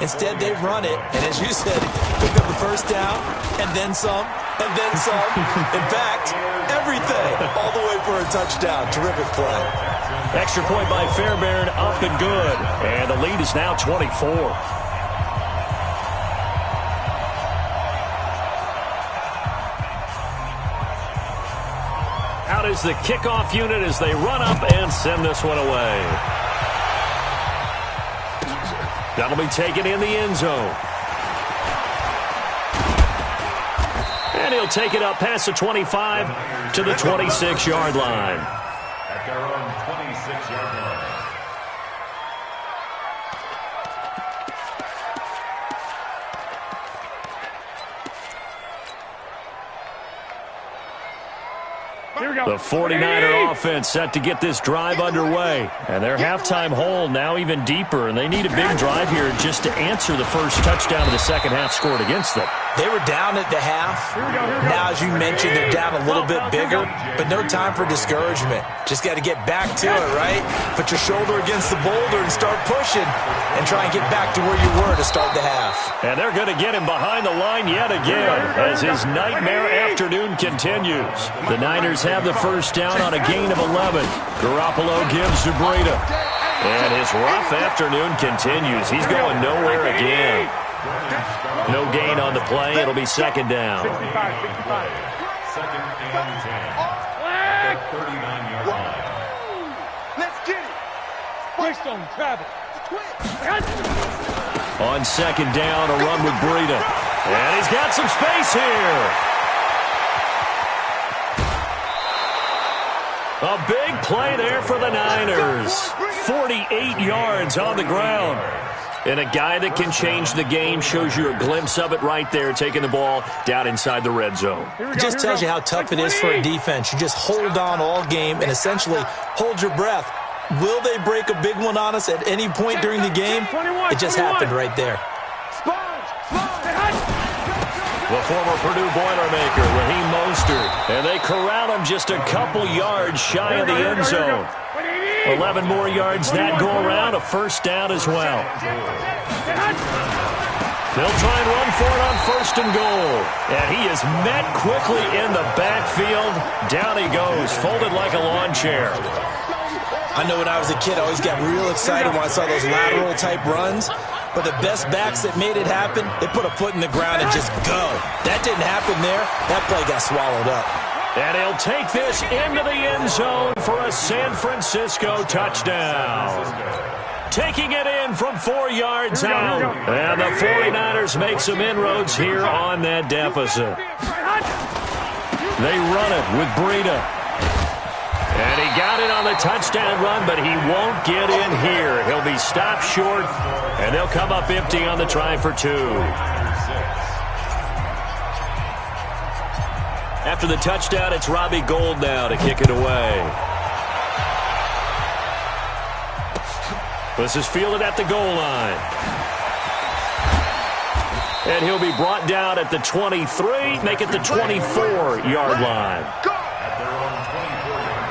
Instead, they run it, and as you said, pick up the first down, and then some, and then some. In fact, everything, all the way for a touchdown. Terrific play. Extra point by Fairbairn, up and good. And the lead is now 24. Out is the kickoff unit as they run up and send this one away. That'll be taken in the end zone. And he'll take it up past the 25 to the 26-yard line. At their own 26-yard line. The 49er offense set to get this drive underway. And their halftime hole now even deeper, and they need a big drive here just to answer the first touchdown of the second half scored against them. They were down at the half. Now, as you mentioned, they're down a little bit bigger, but no time for discouragement. Just got to get back to it, right? Put your shoulder against the boulder and start pushing and try and get back to where you were to start the half. And they're going to get him behind the line yet again as his nightmare afternoon continues. The Niners have the first down on a gain of 11. Garoppolo gives to Breida. And his rough afternoon continues. He's going nowhere again. No gain on the play. It'll be second down. 65. Second and 10. At the 39-yard line. Let's get it. Keystone travel. On second down, a run with Breida. And he's got some space here. A big play there for the Niners. 48 yards on the ground. And a guy that can change the game, shows you a glimpse of it right there, taking the ball down inside the red zone. It just tells you how tough it is for a defense. You just hold on all game and essentially hold your breath. Will they break a big one on us at any point during the game? It just happened right there. The former Purdue Boilermaker, Raheem Mostert. And they corral him just a couple yards shy of the end zone. 11 more yards that go around, a first down as well. They'll try and run for it on first and goal. And he is met quickly in the backfield. Down he goes, folded like a lawn chair. I know when I was a kid, I always got real excited when I saw those lateral-type runs. But the best backs that made it happen, they put a foot in the ground and just go. That didn't happen there. That play got swallowed up. And he'll take this into the end zone for a San Francisco touchdown. Taking it in from 4 yards out. And the 49ers make some inroads here on that deficit. They run it with Breida. And he got it on the touchdown run, but he won't get in here. He'll be stopped short, and they'll come up empty on the try for 2. After the touchdown, it's Robbie Gould now to kick it away. This is fielded at the goal line. And he'll be brought down at the 23, make it the 24-yard line. At their own 24-yard line.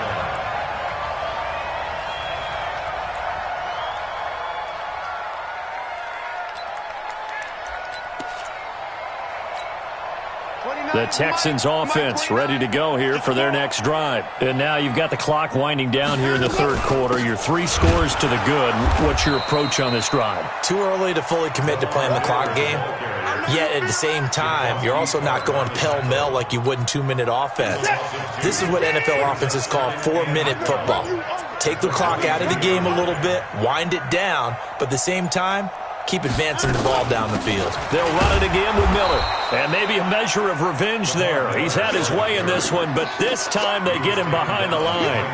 The Texans offense ready to go here for their next drive. And now you've got the clock winding down here in the third quarter. You're 3 scores to the good. What's your approach on this drive? Too early to fully commit to playing the clock game. Yet at the same time, you're also not going pell-mell like you would in 2-minute offense. This is what NFL offenses call 4-minute football. Take the clock out of the game a little bit, wind it down, but at the same time, keep advancing the ball down the field. They'll run it again with Miller. And maybe a measure of revenge there. He's had his way in this one, but this time they get him behind the line.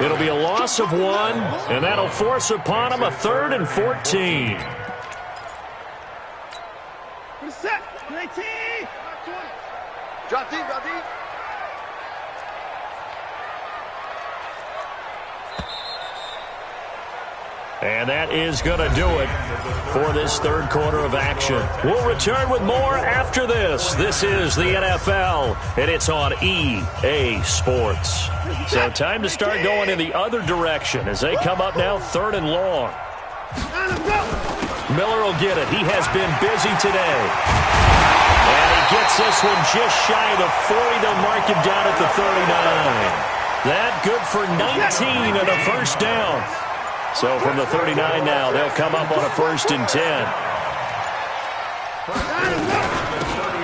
It'll be a loss of 1, and that'll force upon him a 3rd and 14. Set. Drop deep, drop deep. And that is going to do it for this third quarter of action. We'll return with more after this. This is the NFL, and it's on EA Sports. So time to start going in the other direction as they come up now 3rd and long. Miller will get it. He has been busy today. And he gets this one just shy of the 40. They'll mark him down at the 39. That good for 19 and a first down. So from the 39 now, they'll come up on a 1st and 10.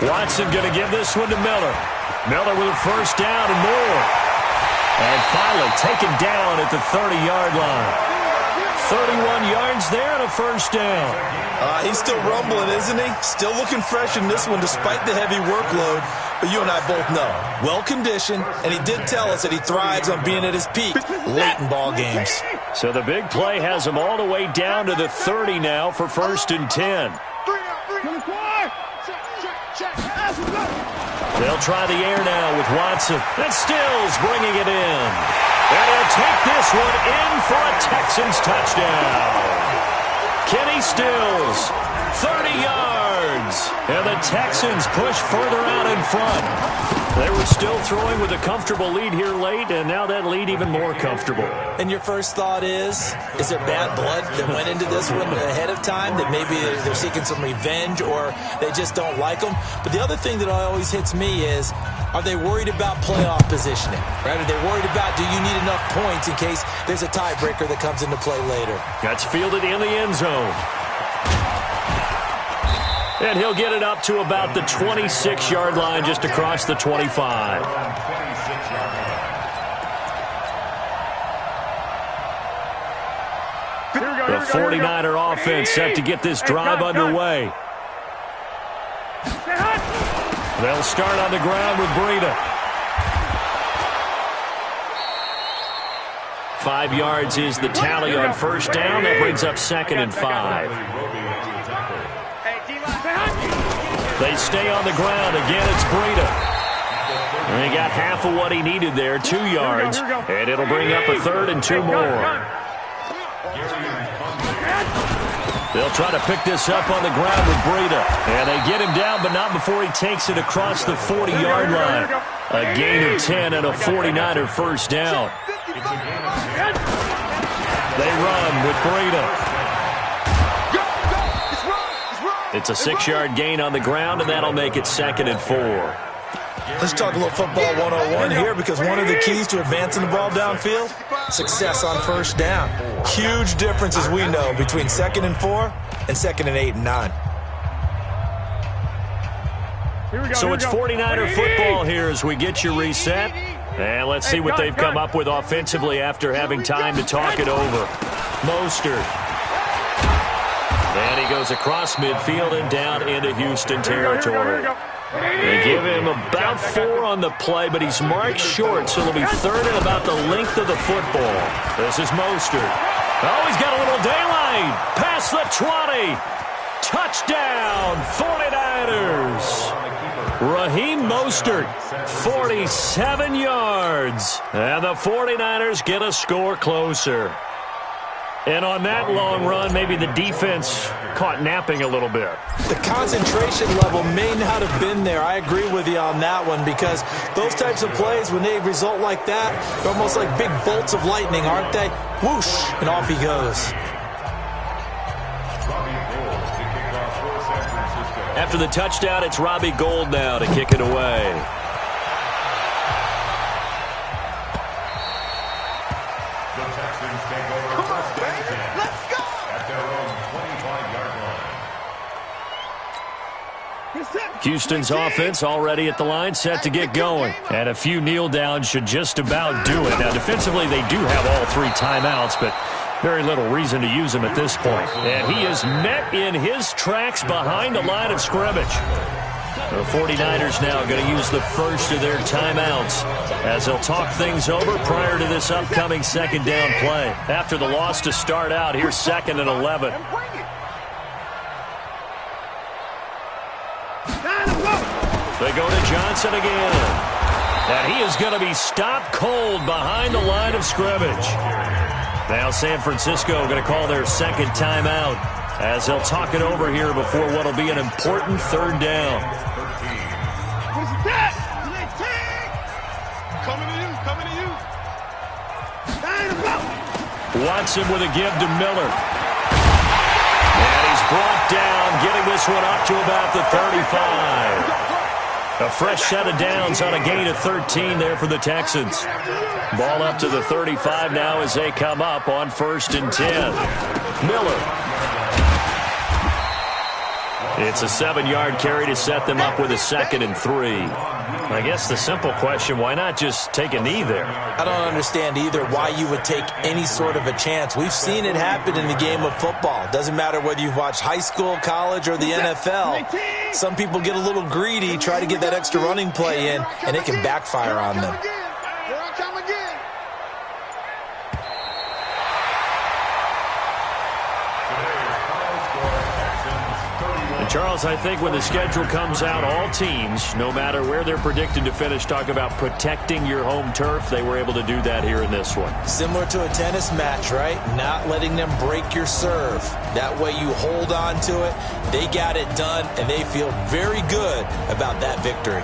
Watson going to give this one to Miller. Miller with a first down and more. And finally taken down at the 30-yard line. 31 yards there and a first down. He's still rumbling, isn't he? Still looking fresh in this one despite the heavy workload. But you and I both know, well-conditioned, and he did tell us that he thrives on being at his peak late in ball games. So the big play has him all the way down to the 30 now for 1st and 10. They'll try the air now with Watson. And Stills bringing it in. And he'll take this one in for a Texans touchdown. Kenny Stills, 30 yards. And the Texans push further out in front. They were still throwing with a comfortable lead here late, and now that lead even more comfortable. And your first thought is there bad blood that went into this one ahead of time, that maybe they're seeking some revenge or they just don't like them? But the other thing that always hits me is, are they worried about playoff positioning? Right? Are they worried about, do you need enough points in case there's a tiebreaker that comes into play later? That's fielded in the end zone. And he'll get it up to about the 26-yard line, just across the 25. The 49er offense set to get this drive underway. They'll start on the ground with Breida. 5 yards is the tally on first down. That brings up 2nd and 5. They stay on the ground. Again, it's Breida. And he got half of what he needed there, 2 yards. And it'll bring up a 3rd and 2 more. They'll try to pick this up on the ground with Breida. And they get him down, but not before he takes it across the 40-yard line. A gain of 10 and a 49er first down. They run with Breida. It's a 6-yard gain on the ground, and that'll make it 2nd and 4. Let's talk a little football 101 here, because one of the keys to advancing the ball downfield, success on first down. Huge difference, as we know, between 2nd and 4 and 2nd and 8 and 9. So it's 49er football here as we get you reset. And let's see what they've come up with offensively after having time to talk it over. Mostert. And he goes across midfield and down into Houston territory. They give him about 4 on the play, but he's marked short, so it'll be 3rd and about the length of the football. This is Mostert. Oh, he's got a little daylight. Past the 20. Touchdown, 49ers. Raheem Mostert, 47 yards. And the 49ers get a score closer. And on that long run, maybe the defense caught napping a little bit. The concentration level may not have been there. I agree with you on that one, because those types of plays, when they result like that, they're almost like big bolts of lightning, aren't they? Whoosh, and off he goes. After the touchdown, it's Robbie Gould now to kick it away. Houston's offense already at the line, set to get going. And a few kneel downs should just about do it. Now, defensively, they do have all 3 timeouts, but very little reason to use them at this point. And he is met in his tracks behind the line of scrimmage. The 49ers now going to use the first of their timeouts as they'll talk things over prior to this upcoming second down play. After the loss to start out, here's 2nd and 11. They go to Johnson again. And he is going to be stopped cold behind the line of scrimmage. Now San Francisco going to call their second timeout as they'll talk it over here before what will be an important third down. Watson with a give to Miller. And he's brought down, getting this one up to about the 35. A fresh set of downs on a gain of 13 there for the Texans. Ball up to the 35 now as they come up on 1st and 10. Miller. It's a 7-yard carry to set them up with a 2nd and 3. I guess the simple question, why not just take a knee there? I don't understand either why you would take any sort of a chance. We've seen it happen in the game of football. Doesn't matter whether you've watched high school, college, or the NFL. Some people get a little greedy, try to get that extra running play in, and it can backfire on them. Charles, I think when the schedule comes out, all teams, no matter where they're predicted to finish, talk about protecting your home turf. They were able to do that here in this one. Similar to a tennis match, right? Not letting them break your serve. That way you hold on to it. They got it done, and they feel very good about that victory.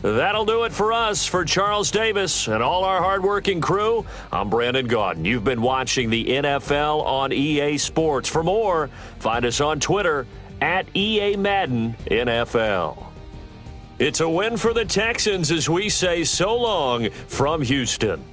That'll do it for us. For Charles Davis and all our hardworking crew, I'm Brandon Gaudin. You've been watching the NFL on EA Sports. For more, find us on Twitter at EA Madden NFL. It's a win for the Texans as we say so long from Houston.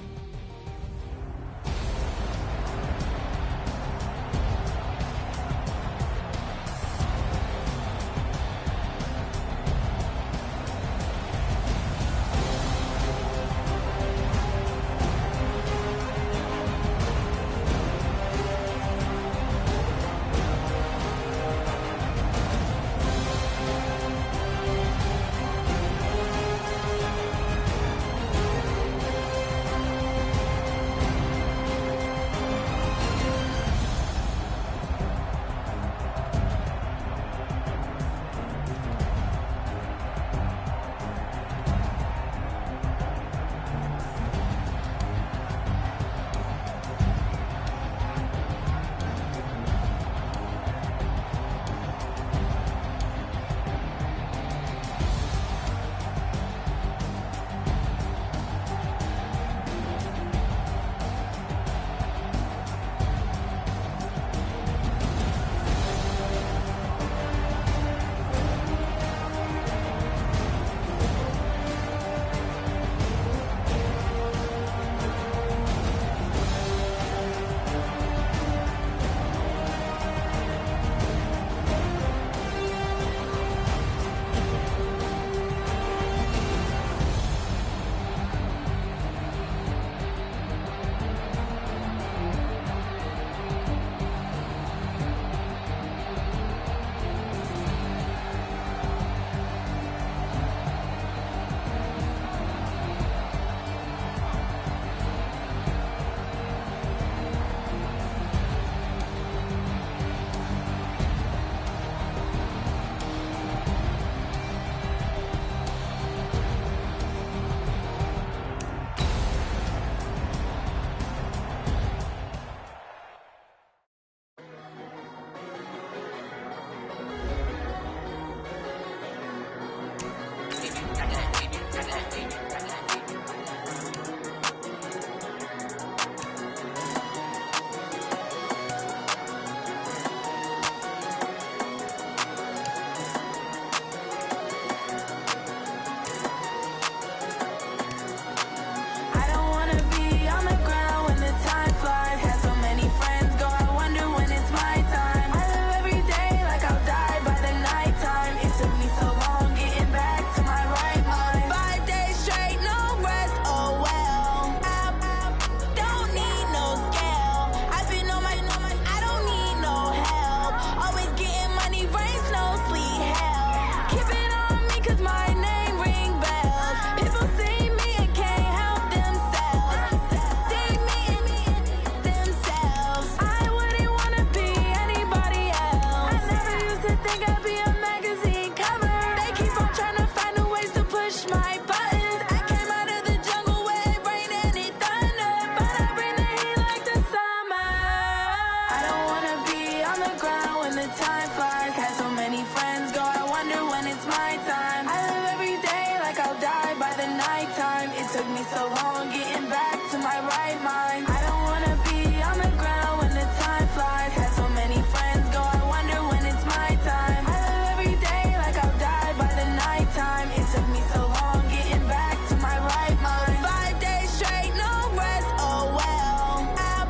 my time. I live every day like I'll die by the nighttime. It took me so long getting back to my right mind. I don't wanna be on the ground when the time flies. Had so many friends go, I wonder when it's my time. I live every day like I'll die by the nighttime. It took me so long getting back to my right mind. 5 days straight, no rest, oh well. I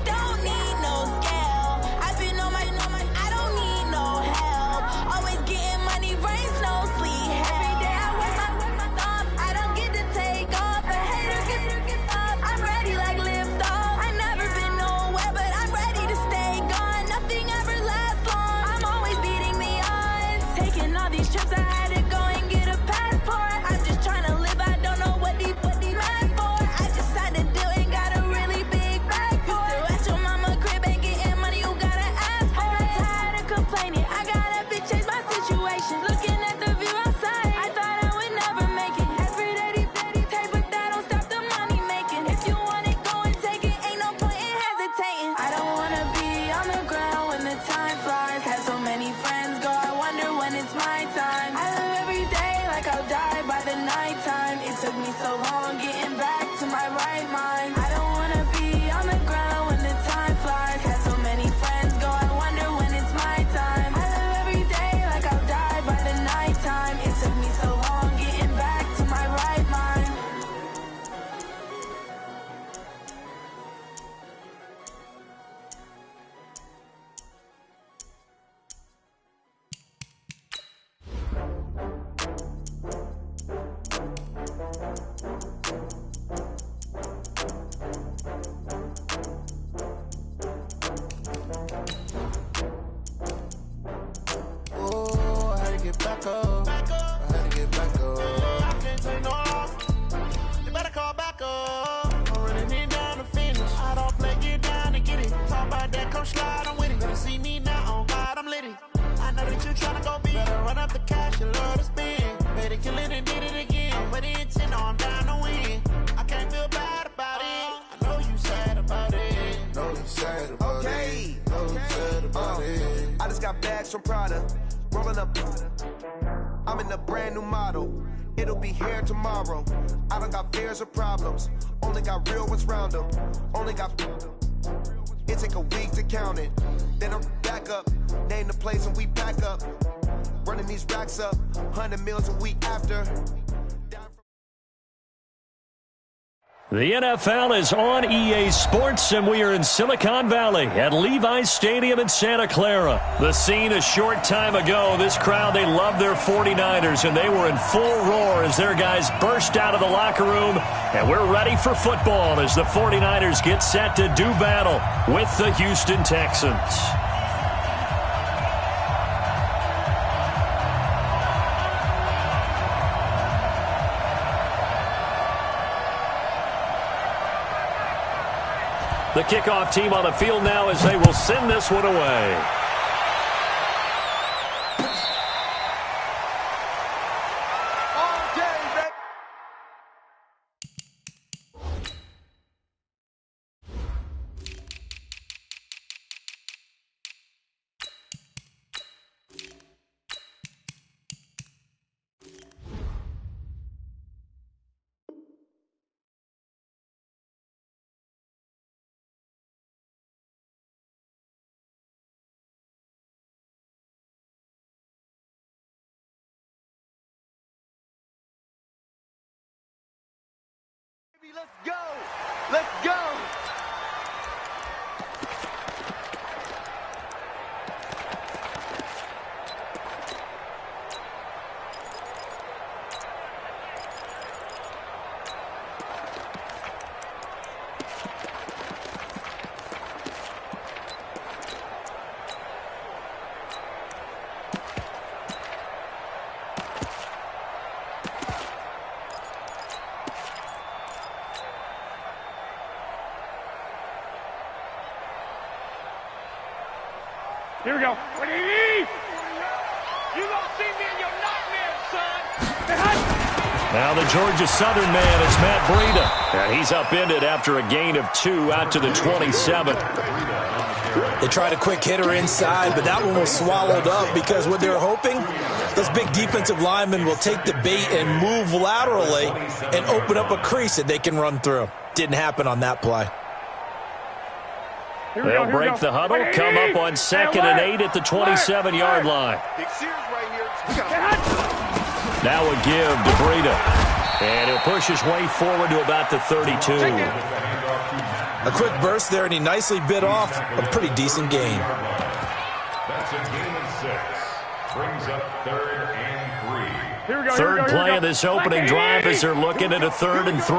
don't need no scale. I've been on my, I don't need no help. Always getting money, rain, snow, sleet. Every day I work my thumb. I don't get to take off. A hater get up. I'm ready like lift off. I never been nowhere, but I'm ready to stay gone. Nothing ever lasts long. I'm always beating the odds. Taking all these trips, I had to go and get a passport. I'm just trying to live. I don't know what these mad for. I just had to do and got a really big bag for it. Still at your mama crib and getting money, you gotta ask for it. I'm tired of complaining. I gotta bitch change my situation. Looking at the view outside, I thought I would never make it. Every day these take, but that don't stop the money making. If you want it, go and take it. Ain't no point in hesitating. I don't wanna be on the ground when the time flies. Had so many friends go, I wonder when it's my time. I live every day like I'll die by the nighttime. It took me so long getting back to my right mind. I don't wanna be on the ground when the time flies. Had so many friends go, I wonder when it's my time. I live every day like I'll die by the nighttime. It took me so long getting back to my right mind. Oh, I had to get back up. I had to get back up. I can't take no loss. You better call back up. I'm running it down to finish. I don't play, get down to get it. Talk about that, come slide, I'm with it. Better see me now, on God, I'm litty. I know that you tryna go big. Better run up the cash, you love to spend. Better kill it and did it again. I'm with the intent, no, I'm down to win. I can't feel bad about it. I know you sad about it. Know you sad about it. Know you sad about it. I just got bags from Prada. Rolling up. I'm in a brand new model. It'll be here tomorrow. I don't got fears or problems. Only got real ones round them. Only got. It take a week to count it. Then I'm back up. Name the place and we back up. Running these racks up. 100 meals a week after. The NFL is on EA Sports, and we are in Silicon Valley at Levi's Stadium in Santa Clara. The scene a short time ago, this crowd, they love their 49ers, and they were in full roar as their guys burst out of the locker room, and we're ready for football as the 49ers get set to do battle with the Houston Texans. The kickoff team on the field now as they will send this one away. Let's go! Let's go! Here we go. What do you need? You don't see me in your nightmares, son. Now the Georgia Southern man is Matt Breida, and he's upended after a gain of 2 out to the 27. They tried a quick hitter inside, but that one was swallowed up because what they were hoping, Those big defensive linemen will take the bait and move laterally and open up a crease that they can run through. Didn't happen on that play. They'll break the huddle, come up on 2nd and 8 at the 27-yard line. Now a give to Breida. And he'll push his way forward to about the 32. A quick burst there, and he nicely bit off a pretty decent gain. That's a gain of 6. Brings up 3rd and 3. Third play of this opening drive as they're looking at a 3rd and 3.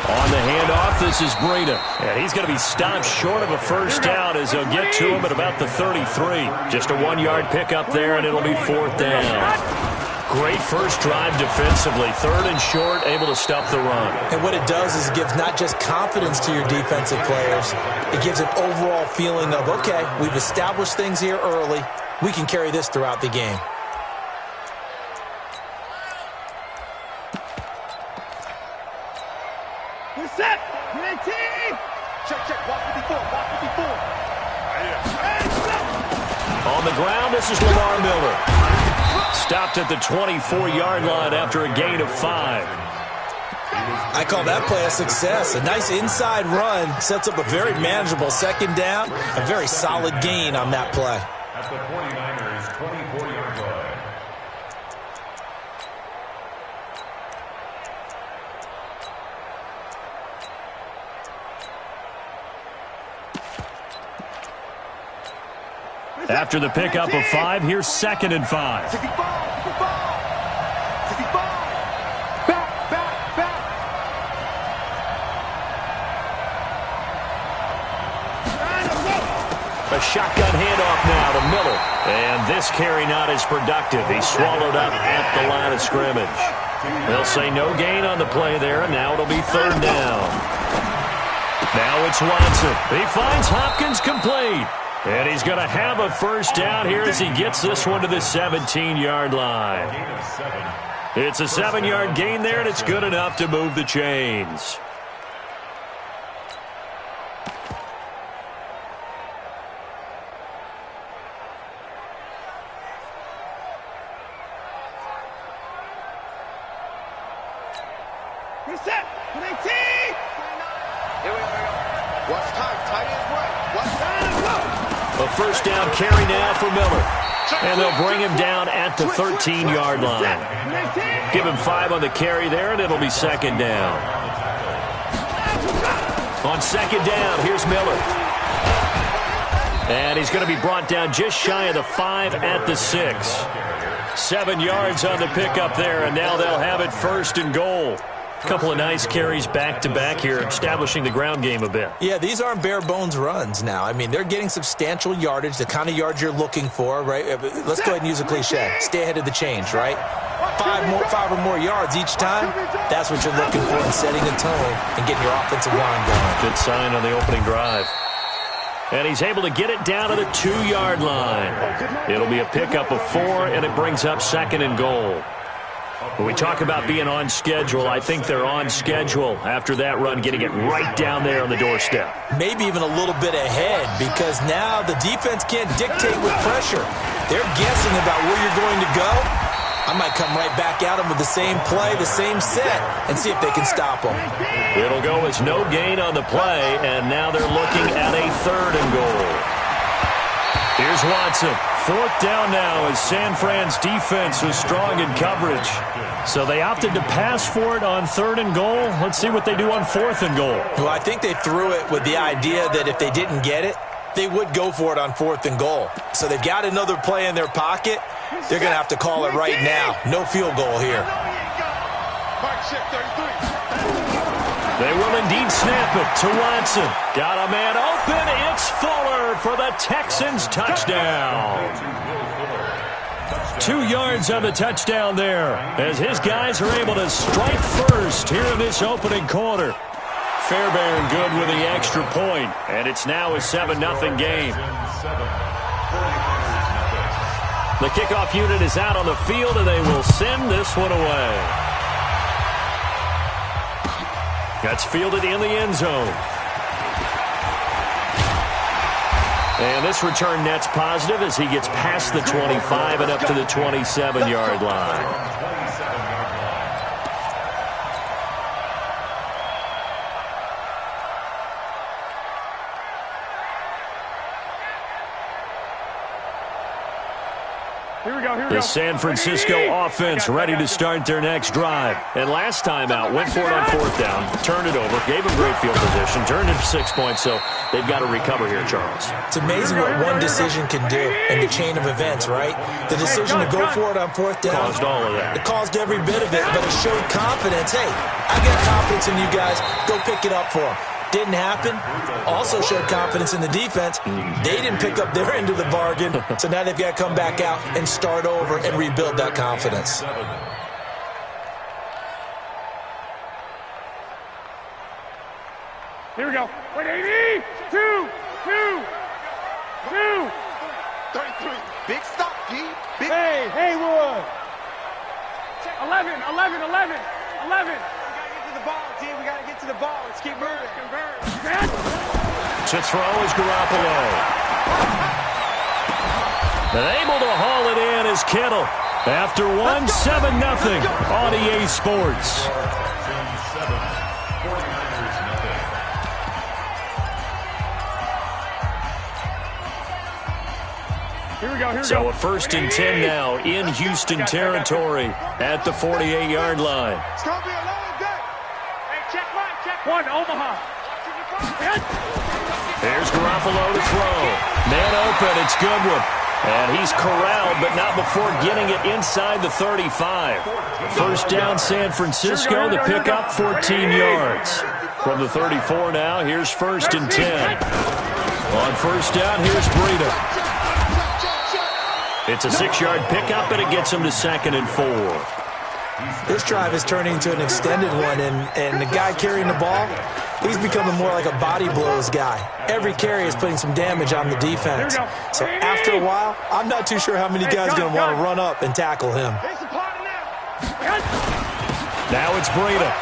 On the handoff, this is Breida. And he's going to be stopped short of a first down as they'll get to him at about the 33. Just a 1-yard pickup there, and it'll be 4th down. Great first drive defensively. 3rd and short, able to stop the run. And what it does is it gives not just confidence to your defensive players, it gives an overall feeling of, okay, we've established things here early. We can carry this throughout the game. We're set. 19. Check. Walk 54. On the ground, this is Lamar Miller. Stopped at the 24-yard line after a gain of 5. I call that play a success. A nice inside run sets up a very manageable 2nd down. A very solid gain on that play. At the 49ers' 24-yard line. After the pickup of 5, here's 2nd and 5. 65. Back. A shotgun handoff now to Miller. And this carry not as productive. He's swallowed up at the line of scrimmage. They'll say no gain on the play there, and now it'll be 3rd down. Now it's Watson. He finds Hopkins complete. And he's going to have a first down here as he gets this one to the 17-yard line. It's a 7-yard gain there, and it's good enough to move the chains. Reset. 18. Here we go. What's time? Tight ends right. What's time? A first down carry now for Miller. And they'll bring him down at the 13-yard line. Give him 5 on the carry there, and it'll be 2nd down. On 2nd down, here's Miller. And he's going to be brought down just shy of the 5 at the 6. 7 yards on the pickup there, and now they'll have it 1st and goal. A couple of nice carries back-to-back here, establishing the ground game a bit. Yeah, these aren't bare-bones runs now. I mean, they're getting substantial yardage, the kind of yards you're looking for, right? Let's go ahead and use a cliche. Stay ahead of the change, right? 5 or more yards each time, that's what you're looking for in setting a tone and getting your offensive line going. Good sign on the opening drive. And he's able to get it down to the 2-yard line. It'll be a pickup of 4, and it brings up 2nd and goal. When we talk about being on schedule, I think they're on schedule after that run, getting it right down there on the doorstep. Maybe even a little bit ahead, because now the defense can't dictate with pressure. They're guessing about where you're going to go. I might come right back at them with the same play, the same set, and see if they can stop them. It'll go as no gain on the play, and now they're looking at a 3rd and goal. Here's Watson. 4th down now as San Fran's defense was strong in coverage. So they opted to pass for it on 3rd and goal. Let's see what they do on 4th and goal. Well, I think they threw it with the idea that if they didn't get it, they would go for it on 4th and goal. So they've got another play in their pocket. They're going to have to call it right now. No field goal here. They will indeed snap it to Watson. Got a man open. It's Fuller for the Texans touchdown. 2 yards on the touchdown there as his guys are able to strike first here in this opening quarter. Fairbairn good with the extra point, and it's now a 7-0 game. The kickoff unit is out on the field, and they will send this one away. That's fielded in the end zone. And this return net's positive as he gets past the 25 and up to the 27-yard line. The San Francisco offense ready to start their next drive. And last time out, went for it on 4th down, turned it over, gave them great field position, turned it 6 points, so they've got to recover here, Charles. It's amazing what one decision can do in the chain of events, right? The decision to go for it on 4th down. Caused all of that. It caused every bit of it, but it showed confidence. Hey, I got confidence in you guys. Go pick it up for them. Didn't happen. Also showed confidence in the defense. They didn't pick up their end of the bargain, so now they've got to come back out and start over and rebuild that confidence. Here we go. 180. 2. 33. Big stop, G. Big. Hey, Haywood. 11. We got to get to the ball. Let's keep moving. To throw is Garoppolo. And able to haul it in is Kittle. After 1, 7-0 on EA Sports. Here we go. So a 1st and 10 now in Houston territory at the 48-yard line. It's going to be a long day. Hey, check one. Omaha. There's Garoppolo to throw. Man open, it's Goodwin. And he's corralled, but not before getting it inside the 35. 1st down, San Francisco. The pickup, 14 yards. From the 34 now, here's 1st and 10. On 1st down, here's Breida. It's a 6-yard pickup, and it gets him to 2nd and 4. This drive is turning into an extended one, and the guy carrying the ball, he's becoming more like a body blows guy. Every carry is putting some damage on the defense. So after a while, I'm not too sure how many guys are going to want to run up and tackle him. Now it's Breida.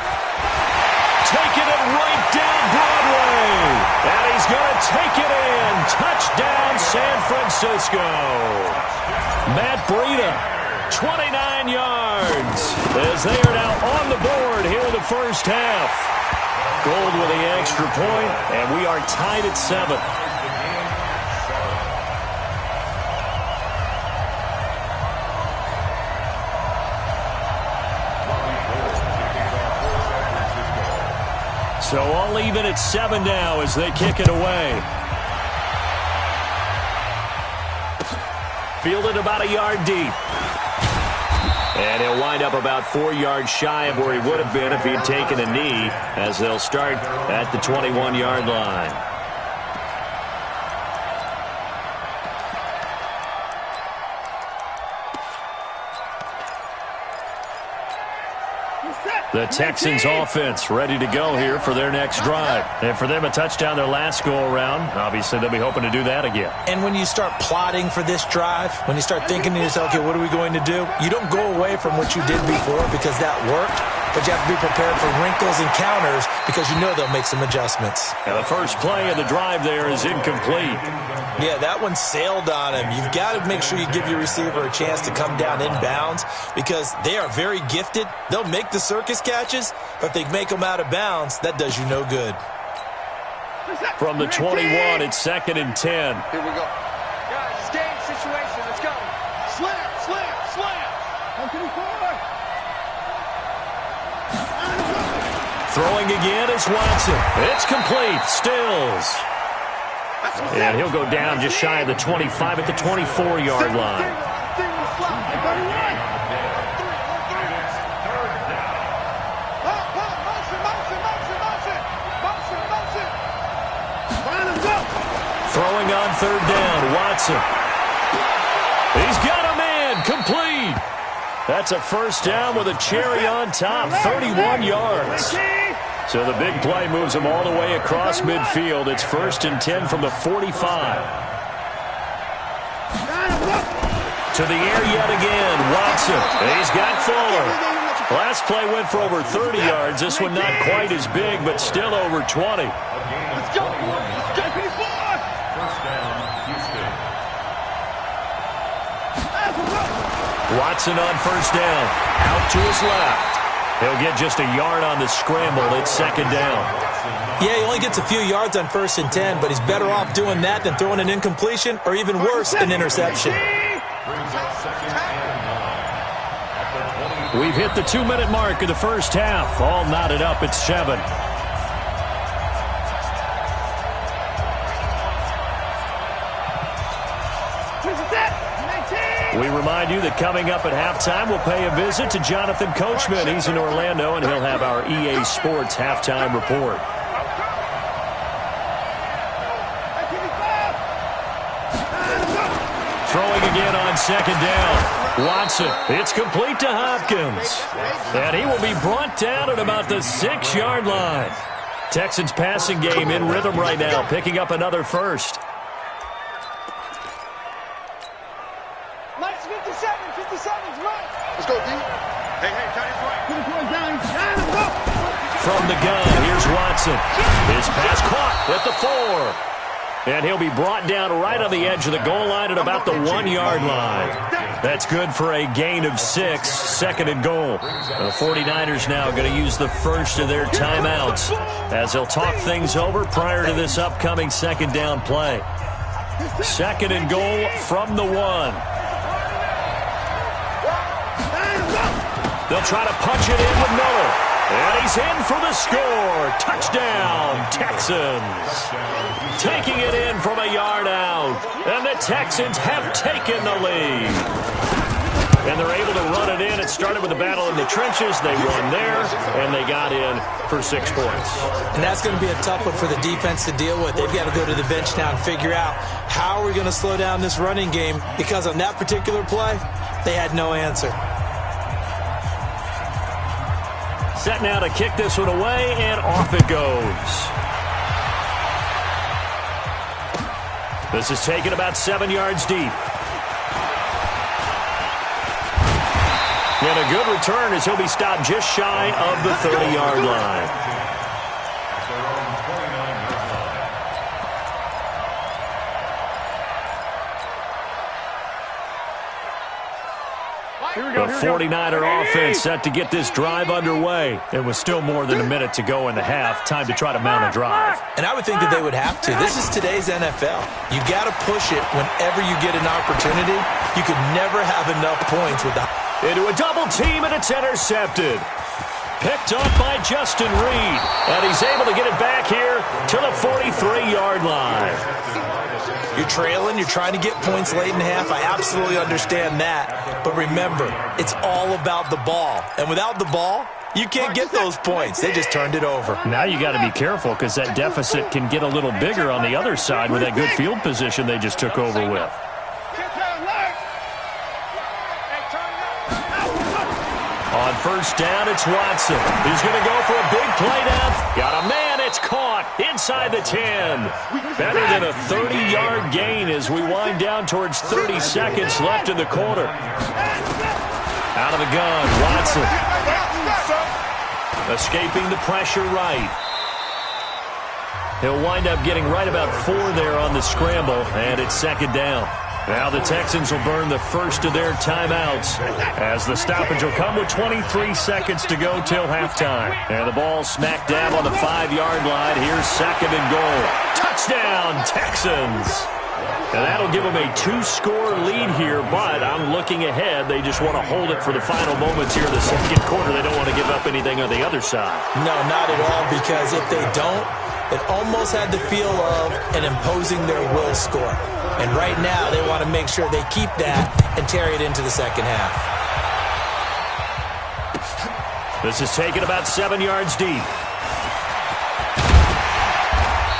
Taking it right down Broadway. And he's going to take it in. Touchdown, San Francisco. Matt Breida, 29 yards, as they are now on the board here in the 1st half. Gold with the extra point, and we are tied at 7. So all even at 7 now as they kick it away. Fielded about a yard deep. And he'll wind up about 4 yards shy of where he would have been if he had taken a knee, as they'll start at the 21-yard line. The Texans offense ready to go here for their next drive. And for them, a touchdown their last go-around. Obviously, they'll be hoping to do that again. And when you start plotting for this drive, when you start thinking to yourself, okay, what are we going to do? You don't go away from what you did before because that worked, but you have to be prepared for wrinkles and counters because you know they'll make some adjustments. And the first play of the drive there is incomplete. Yeah, that one sailed on him. You've got to make sure you give your receiver a chance to come down inbounds because they are very gifted. They'll make the circus catches, but if they make them out of bounds, that does you no good. From the 21, it's 2nd and 10. Here we go. Guys, it's game situation. Let's go. Slam. Throwing again is Watson. It's complete. Stills. And he'll go down just shy of the 25 at the 24-yard line. Throwing on 3rd down, Watson. He's got a man, complete. That's a 1st down with a cherry on top, 31 yards. So the big play moves him all the way across midfield. It's 1st and 10 from the 45. To the air yet again, Watson. He's got Fuller. Last play went for over 30 yards. This one not quite as big, but still over 20. Let's go. Watson on first down. Out to his left. He'll get just a yard on the scramble. It's second down. Yeah, he only gets a few yards on 1st and 10, but he's better off doing that than throwing an incompletion or even worse, an interception. We've hit the 2-minute mark of the first half. All knotted up at 7. We remind you that coming up at halftime, we'll pay a visit to Jonathan Coachman. He's in Orlando, and he'll have our EA Sports halftime report. Throwing again on second down. Watson, it's complete to Hopkins. And he will be brought down at about the 6-yard line. Texans passing game in rhythm right now, picking up another first. Let's go, D. Hey, tight end right. From the gun, here's Watson. His pass caught at the 4. And he'll be brought down right on the edge of the goal line at about the 1-yard line. That's good for a gain of 6, second and goal. The 49ers now going to use the first of their timeouts as they'll talk things over prior to this upcoming second down play. Second and goal from the 1. They'll try to punch it in with Miller. And he's in for the score. Touchdown, Texans. Taking it in from a yard out. And the Texans have taken the lead. And they're able to run it in. It started with a battle in the trenches. They won there, and they got in for 6 points. And that's going to be a tough one for the defense to deal with. They've got to go to the bench now and figure out how are we going to slow down this running game, because on that particular play, they had no answer. Set now to kick this one away, and off it goes. This is taken about 7 yards deep. And a good return as he'll be stopped just shy of the 30-yard line. The 49er offense set to get this drive underway. It was still more than a minute to go in the half. Time to try to mount a drive. And I would think that they would have to. This is today's NFL. You got to push it whenever you get an opportunity. You could never have enough points with the... Into a double team, and it's intercepted. Picked up by Justin Reed. And he's able to get it back here to the 43-yard line. You're trailing. You're trying to get points late in half. I absolutely understand that. But remember, it's all about the ball. And without the ball, you can't get those points. They just turned it over. Now you got to be careful, because that deficit can get a little bigger on the other side with that good field position they just took over with. On first down, it's Watson. He's going to go for a big play now. Got a man. It's caught inside the 10. Better than a 30-yard gain as we wind down towards 30 seconds left in the quarter. Out of the gun, Watson. Escaping the pressure right. He'll wind up getting right about 4 there on the scramble, and it's second down. Now the Texans will burn the first of their timeouts as the stoppage will come with 23 seconds to go till halftime. And the ball smack dab on the 5-yard line. Here's second and goal. Touchdown, Texans. And that'll give them a 2-score lead here, but I'm looking ahead. They just want to hold it for the final moments here in the second quarter. They don't want to give up anything on the other side. No, not at all, because if they don't, it almost had the feel of an imposing their will score. And right now, they want to make sure they keep that and carry it into the second half. This is taken about 7 yards deep.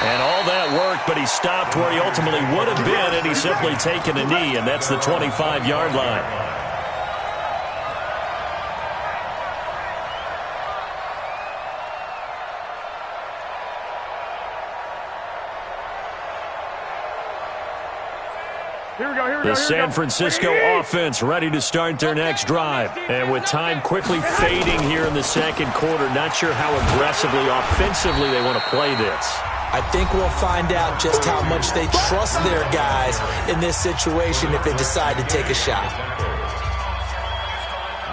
And all that work, but he stopped where he ultimately would have been, and he's simply taken a knee, and that's the 25-yard line. The San Francisco offense ready to start their next drive. And with time quickly fading here in the second quarter, not sure how aggressively, offensively they want to play this. I think we'll find out just how much they trust their guys in this situation if they decide to take a shot.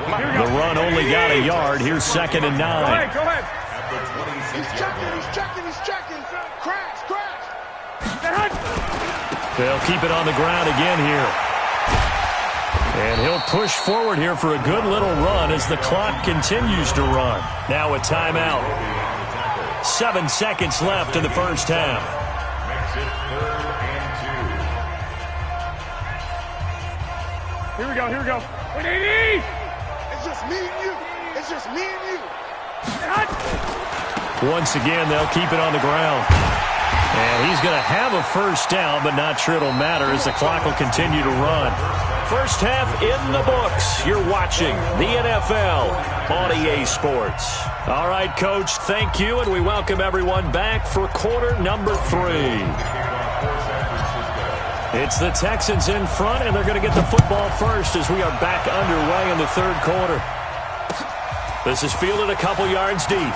The run only got a yard. Here's 2nd and 9. Go ahead. He's checking. Crash. They'll keep it on the ground again here. And he'll push forward here for a good little run as the clock continues to run. Now a timeout. 7 seconds left in the first half. Makes it 3rd and 2. Here we go. What do you need? It's just me and you. Once again, they'll keep it on the ground. And he's going to have a first down, but not sure it'll matter as the clock will continue to run. First half in the books. You're watching the NFL on EA Sports. All right, Coach, thank you, and we welcome everyone back for quarter number 3. It's the Texans in front, and they're going to get the football first as we are back underway in the 3rd quarter. This is fielded a couple yards deep.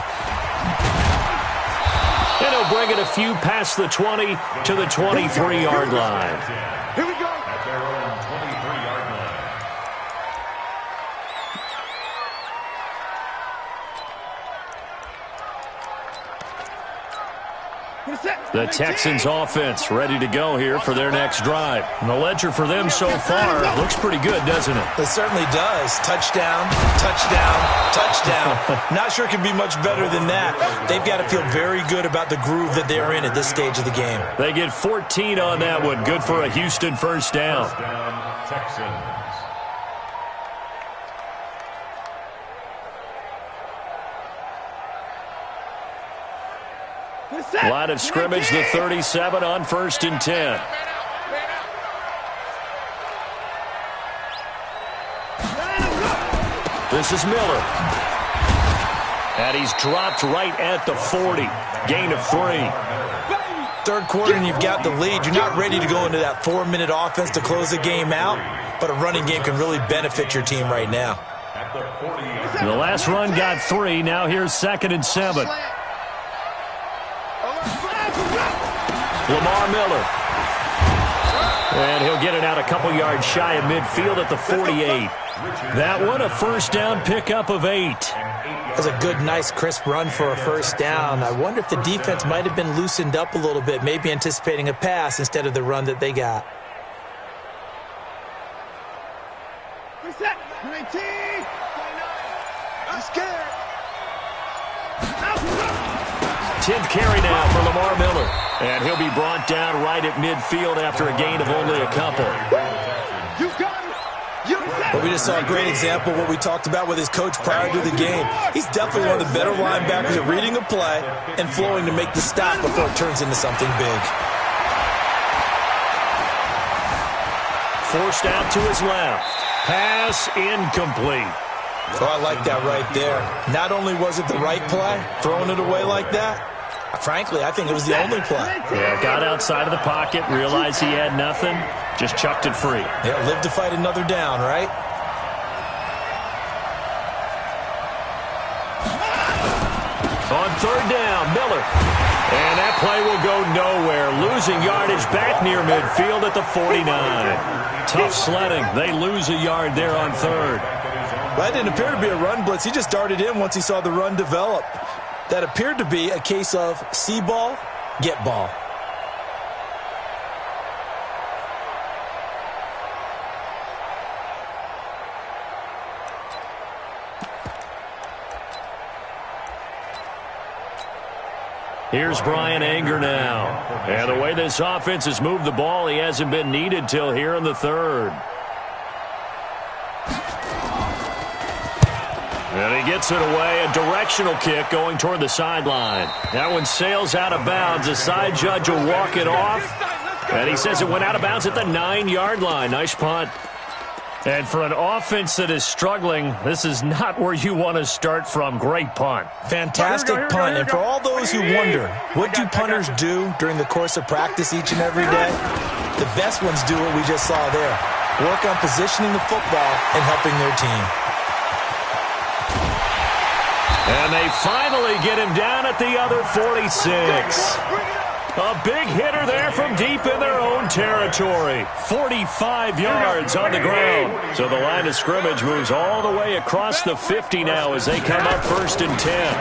And he'll bring it a few past the 20 to the 23-yard line. Here we go. At their own 23-yard line. The Texans offense ready to go here for their next drive. And the ledger for them so far looks pretty good, doesn't it? It certainly does. Touchdown. Not sure it can be much better than that. They've got to feel very good about the groove that they're in at this stage of the game. They get 14 on that one. Good for a Houston first down. First down, Texans. Line of scrimmage, the 37 on 1st and 10. This is Miller. And he's dropped right at the 40. Gain of 3. 3rd quarter and you've got the lead. You're not ready to go into that 4-minute offense to close the game out, but a running game can really benefit your team right now. The last run got 3. Now here's 2nd and 7. Lamar Miller. And he'll get it out a couple yards shy of midfield at the 48. That one a first down pickup of 8. That's a good, nice, crisp run for a first down. I wonder if the defense might have been loosened up a little bit, maybe anticipating a pass instead of the run that they got. Reset. 19. I'm scared. 10th carry now for Lamar Miller. And he'll be brought down right at midfield after a gain of only a couple. You got it. Well, we just saw a great example of what we talked about with his coach prior to the game. He's definitely one of the better linebackers at reading a play and flowing to make the stop before it turns into something big. Forced out to his left. Pass incomplete. Oh, I like that right there. Not only was it the right play, throwing it away like that, frankly, I think it was the only play. Yeah, got outside of the pocket, realized he had nothing, just chucked it free. Yeah, live to fight another down, right? On 3rd down, Miller. And that play will go nowhere. Losing yardage back near midfield at the 49. Tough sledding. They lose a yard there on 3rd. That didn't appear to be a run blitz. He just darted in once he saw the run develop. That appeared to be a case of see ball, get ball. Here's Brian Anger now. And the way this offense has moved the ball, he hasn't been needed till here in the 3rd. And he gets it away, a directional kick going toward the sideline. That one sails out of bounds. The side judge will walk it off. And he says it went out of bounds at the 9-yard line. Nice punt. And for an offense that is struggling, this is not where you want to start from. Great punt. Fantastic punt. And for all those who wonder, what do punters do during the course of practice each and every day? The best ones do what we just saw there. Work on positioning the football and helping their team. And they finally get him down at the other 46. A big hitter there from deep in their own territory. 45 yards on the ground. So the line of scrimmage moves all the way across the 50 now as they come up 1st and 10.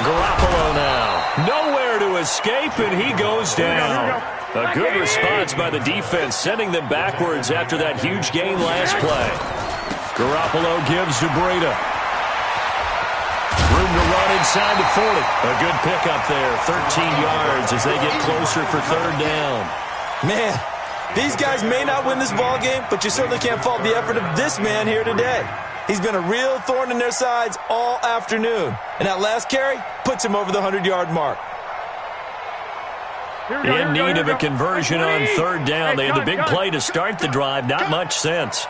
Garoppolo now. Nowhere to escape, and he goes down. A good response by the defense, sending them backwards after that huge gain last play. Garoppolo gives to Breida. Room to run inside the 40. A good pickup there, 13 yards as they get closer for 3rd down. Man, these guys may not win this ball game, but you certainly can't fault the effort of this man here today. He's been a real thorn in their sides all afternoon. And that last carry puts him over the 100-yard mark. In need of a conversion on 3rd down. They had the big play to start the drive. Not much sense.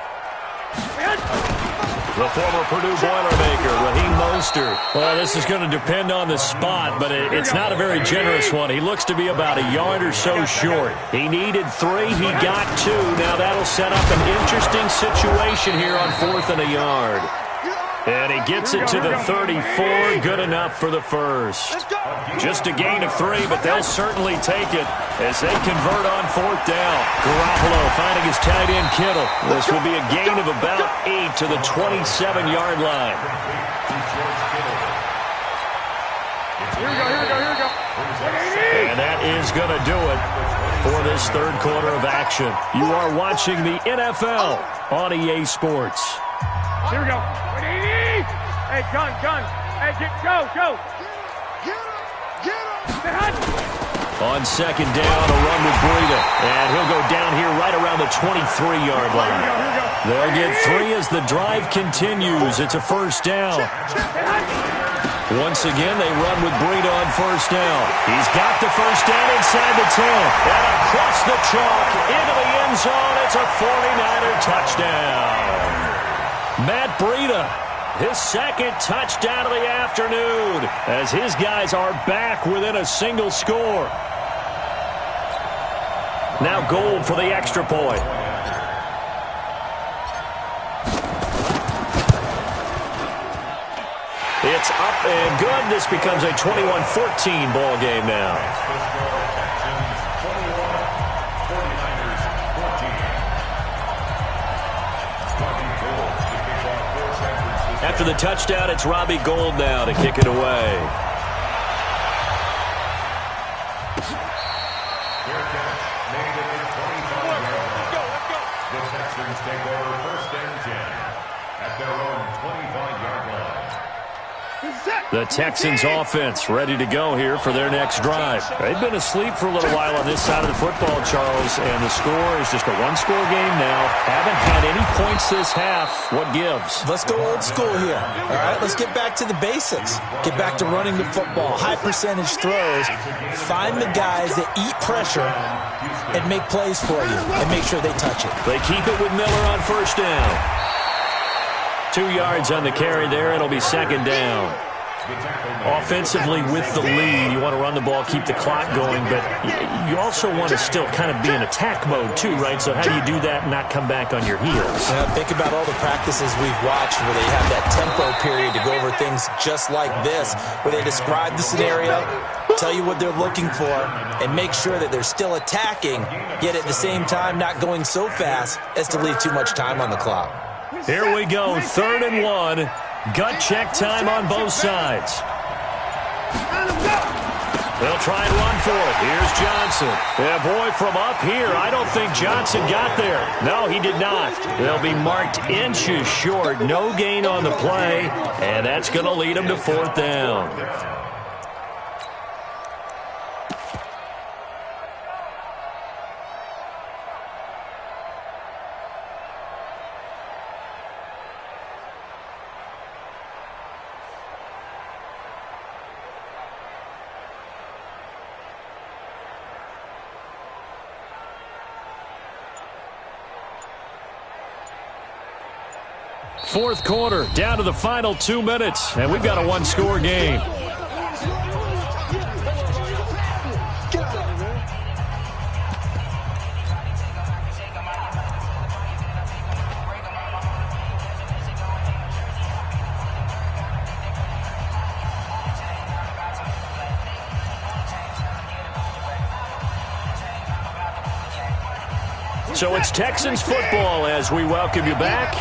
The former Purdue Boilermaker, Raheem Mostert. Well, this is going to depend on the spot, but it's not a very generous one. He looks to be about a yard or so short. He needed 3. He got 2. Now that'll set up an interesting situation here on 4th and a yard. And he gets it to the 34. Good enough for the first. Just a gain of 3, but they'll certainly take it as they convert on 4th down. Garoppolo finding his tight end Kittle. This will be a gain of about 8 to the 27-yard line. Here we go. And that is going to do it for this 3rd quarter of action. You are watching the NFL on EA Sports. Here we go. Hey, gun. Hey, go. On 2nd down, a run with Breida. And he'll go down here right around the 23-yard line. They'll get 3 as the drive continues. It's a 1st down. Once again, they run with Breida on 1st down. He's got the 1st down inside the 10. And across the chalk, into the end zone. It's a 49er touchdown. Matt Breida, his 2nd touchdown of the afternoon, as his guys are back within a single score. Now Gold for the extra point. It's up and good. This becomes a 21-14 ball game now. After the touchdown, it's Robbie Gould now to kick it away. The Texans take over 1st and 10 at their own 25-yard line. The Texans offense ready to go here for their next drive. They've been asleep for a little while on this side of the football, Charles, and the score is just a one-score game now. Haven't had any points this half. What gives? Let's go old school here. All right, let's get back to the basics. Get back to running the football, high-percentage throws. Find the guys that eat pressure and make plays for you and make sure they touch it. They keep it with Miller on 1st down. 2 yards on the carry there. It'll be 2nd down. Offensively with the lead, you want to run the ball, keep the clock going, but you also want to still kind of be in attack mode too, right? So how do you do that and not come back on your heels? Yeah, think about all the practices we've watched where they have that tempo period to go over things just like this, where they describe the scenario, tell you what they're looking for, and make sure that they're still attacking, yet at the same time not going so fast as to leave too much time on the clock. Here we go, 3rd and 1. Gut check time on both sides. They'll try and run for it. Here's Johnson. Yeah, boy, from up here, I don't think Johnson got there. No, he did not. They'll be marked inches short. No gain on the play, and that's going to lead them to 4th down. Fourth quarter, down to the final 2 minutes, and we've got a one-score game. So it's Texans football as we welcome you back.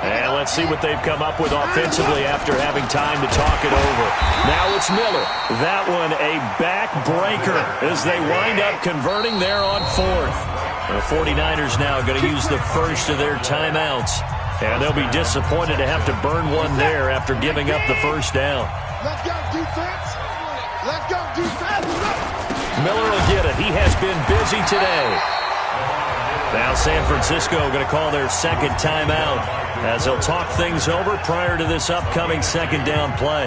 And let's see what they've come up with offensively after having time to talk it over. Now it's Miller. That one a backbreaker as they wind up converting there on fourth. The 49ers now going to use the first of their timeouts. And they'll be disappointed to have to burn one there after giving up the first down. Let's go, defense. Let's go, defense. Miller will get it. He has been busy today. Now San Francisco going to call their second timeout as they'll talk things over prior to this upcoming second down play.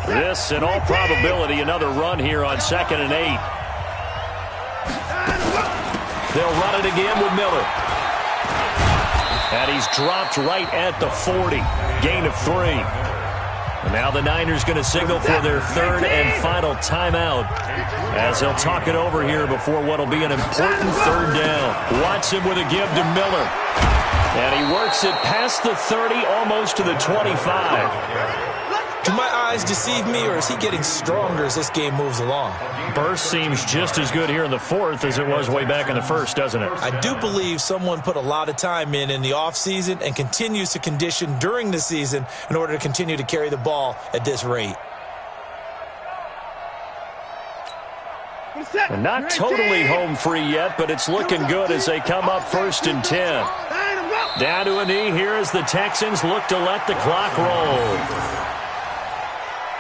This, in all probability, another run here on 2nd and 8. They'll run it again with Miller. And he's dropped right at the 40. Gain of 3. And now the Niners going to signal for their third and final timeout as they'll talk it over here before what will be an important third down. Watson with a give to Miller. And he works it past the 30, almost to the 25. Do my eyes deceive me, or is he getting stronger as this game moves along? Burst seems just as good here in the fourth as it was way back in the first, doesn't it? I do believe someone put a lot of time in the offseason and continues to condition during the season in order to continue to carry the ball at this rate. And not totally home free yet, but it's looking good as they come up 1st and 10. Down to a knee here as the Texans look to let the clock roll.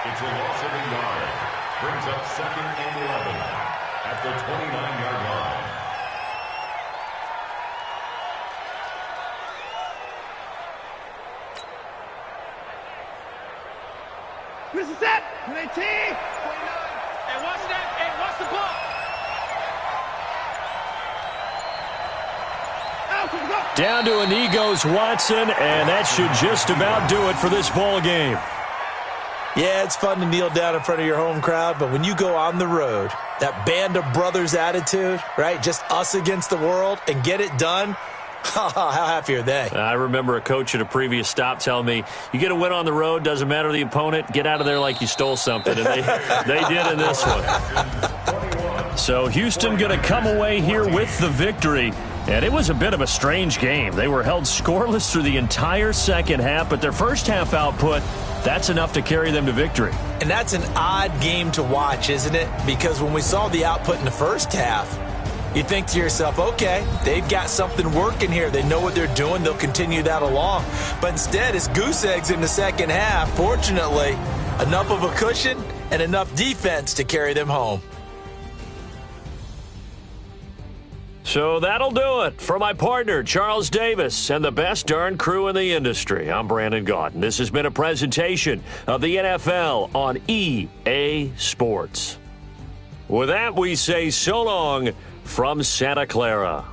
It's a loss of a yard. Brings up 2nd and 11 at the 29-yard line. This is it. 19. 29. Hey, watch that. Hey, watch the ball. Down to a knee goes Watson, and that should just about do it for this ball game. Yeah, it's fun to kneel down in front of your home crowd, but when you go on the road, that band of brothers attitude, right, just us against the world, and get it done, how happy are they? I remember a coach at a previous stop telling me, you get a win on the road, doesn't matter the opponent, get out of there like you stole something, and they did in this one. So Houston going to come away here with the victory. And it was a bit of a strange game. They were held scoreless through the entire second half, but their first half output, that's enough to carry them to victory. And that's an odd game to watch, isn't it? Because when we saw the output in the first half, you think to yourself, okay, they've got something working here. They know what they're doing. They'll continue that along. But instead, it's goose eggs in the second half. Fortunately, enough of a cushion and enough defense to carry them home. So that'll do it. For my partner, Charles Davis, and the best darn crew in the industry, I'm Brandon Gaudin. This has been a presentation of the NFL on EA Sports. With that, we say so long from Santa Clara.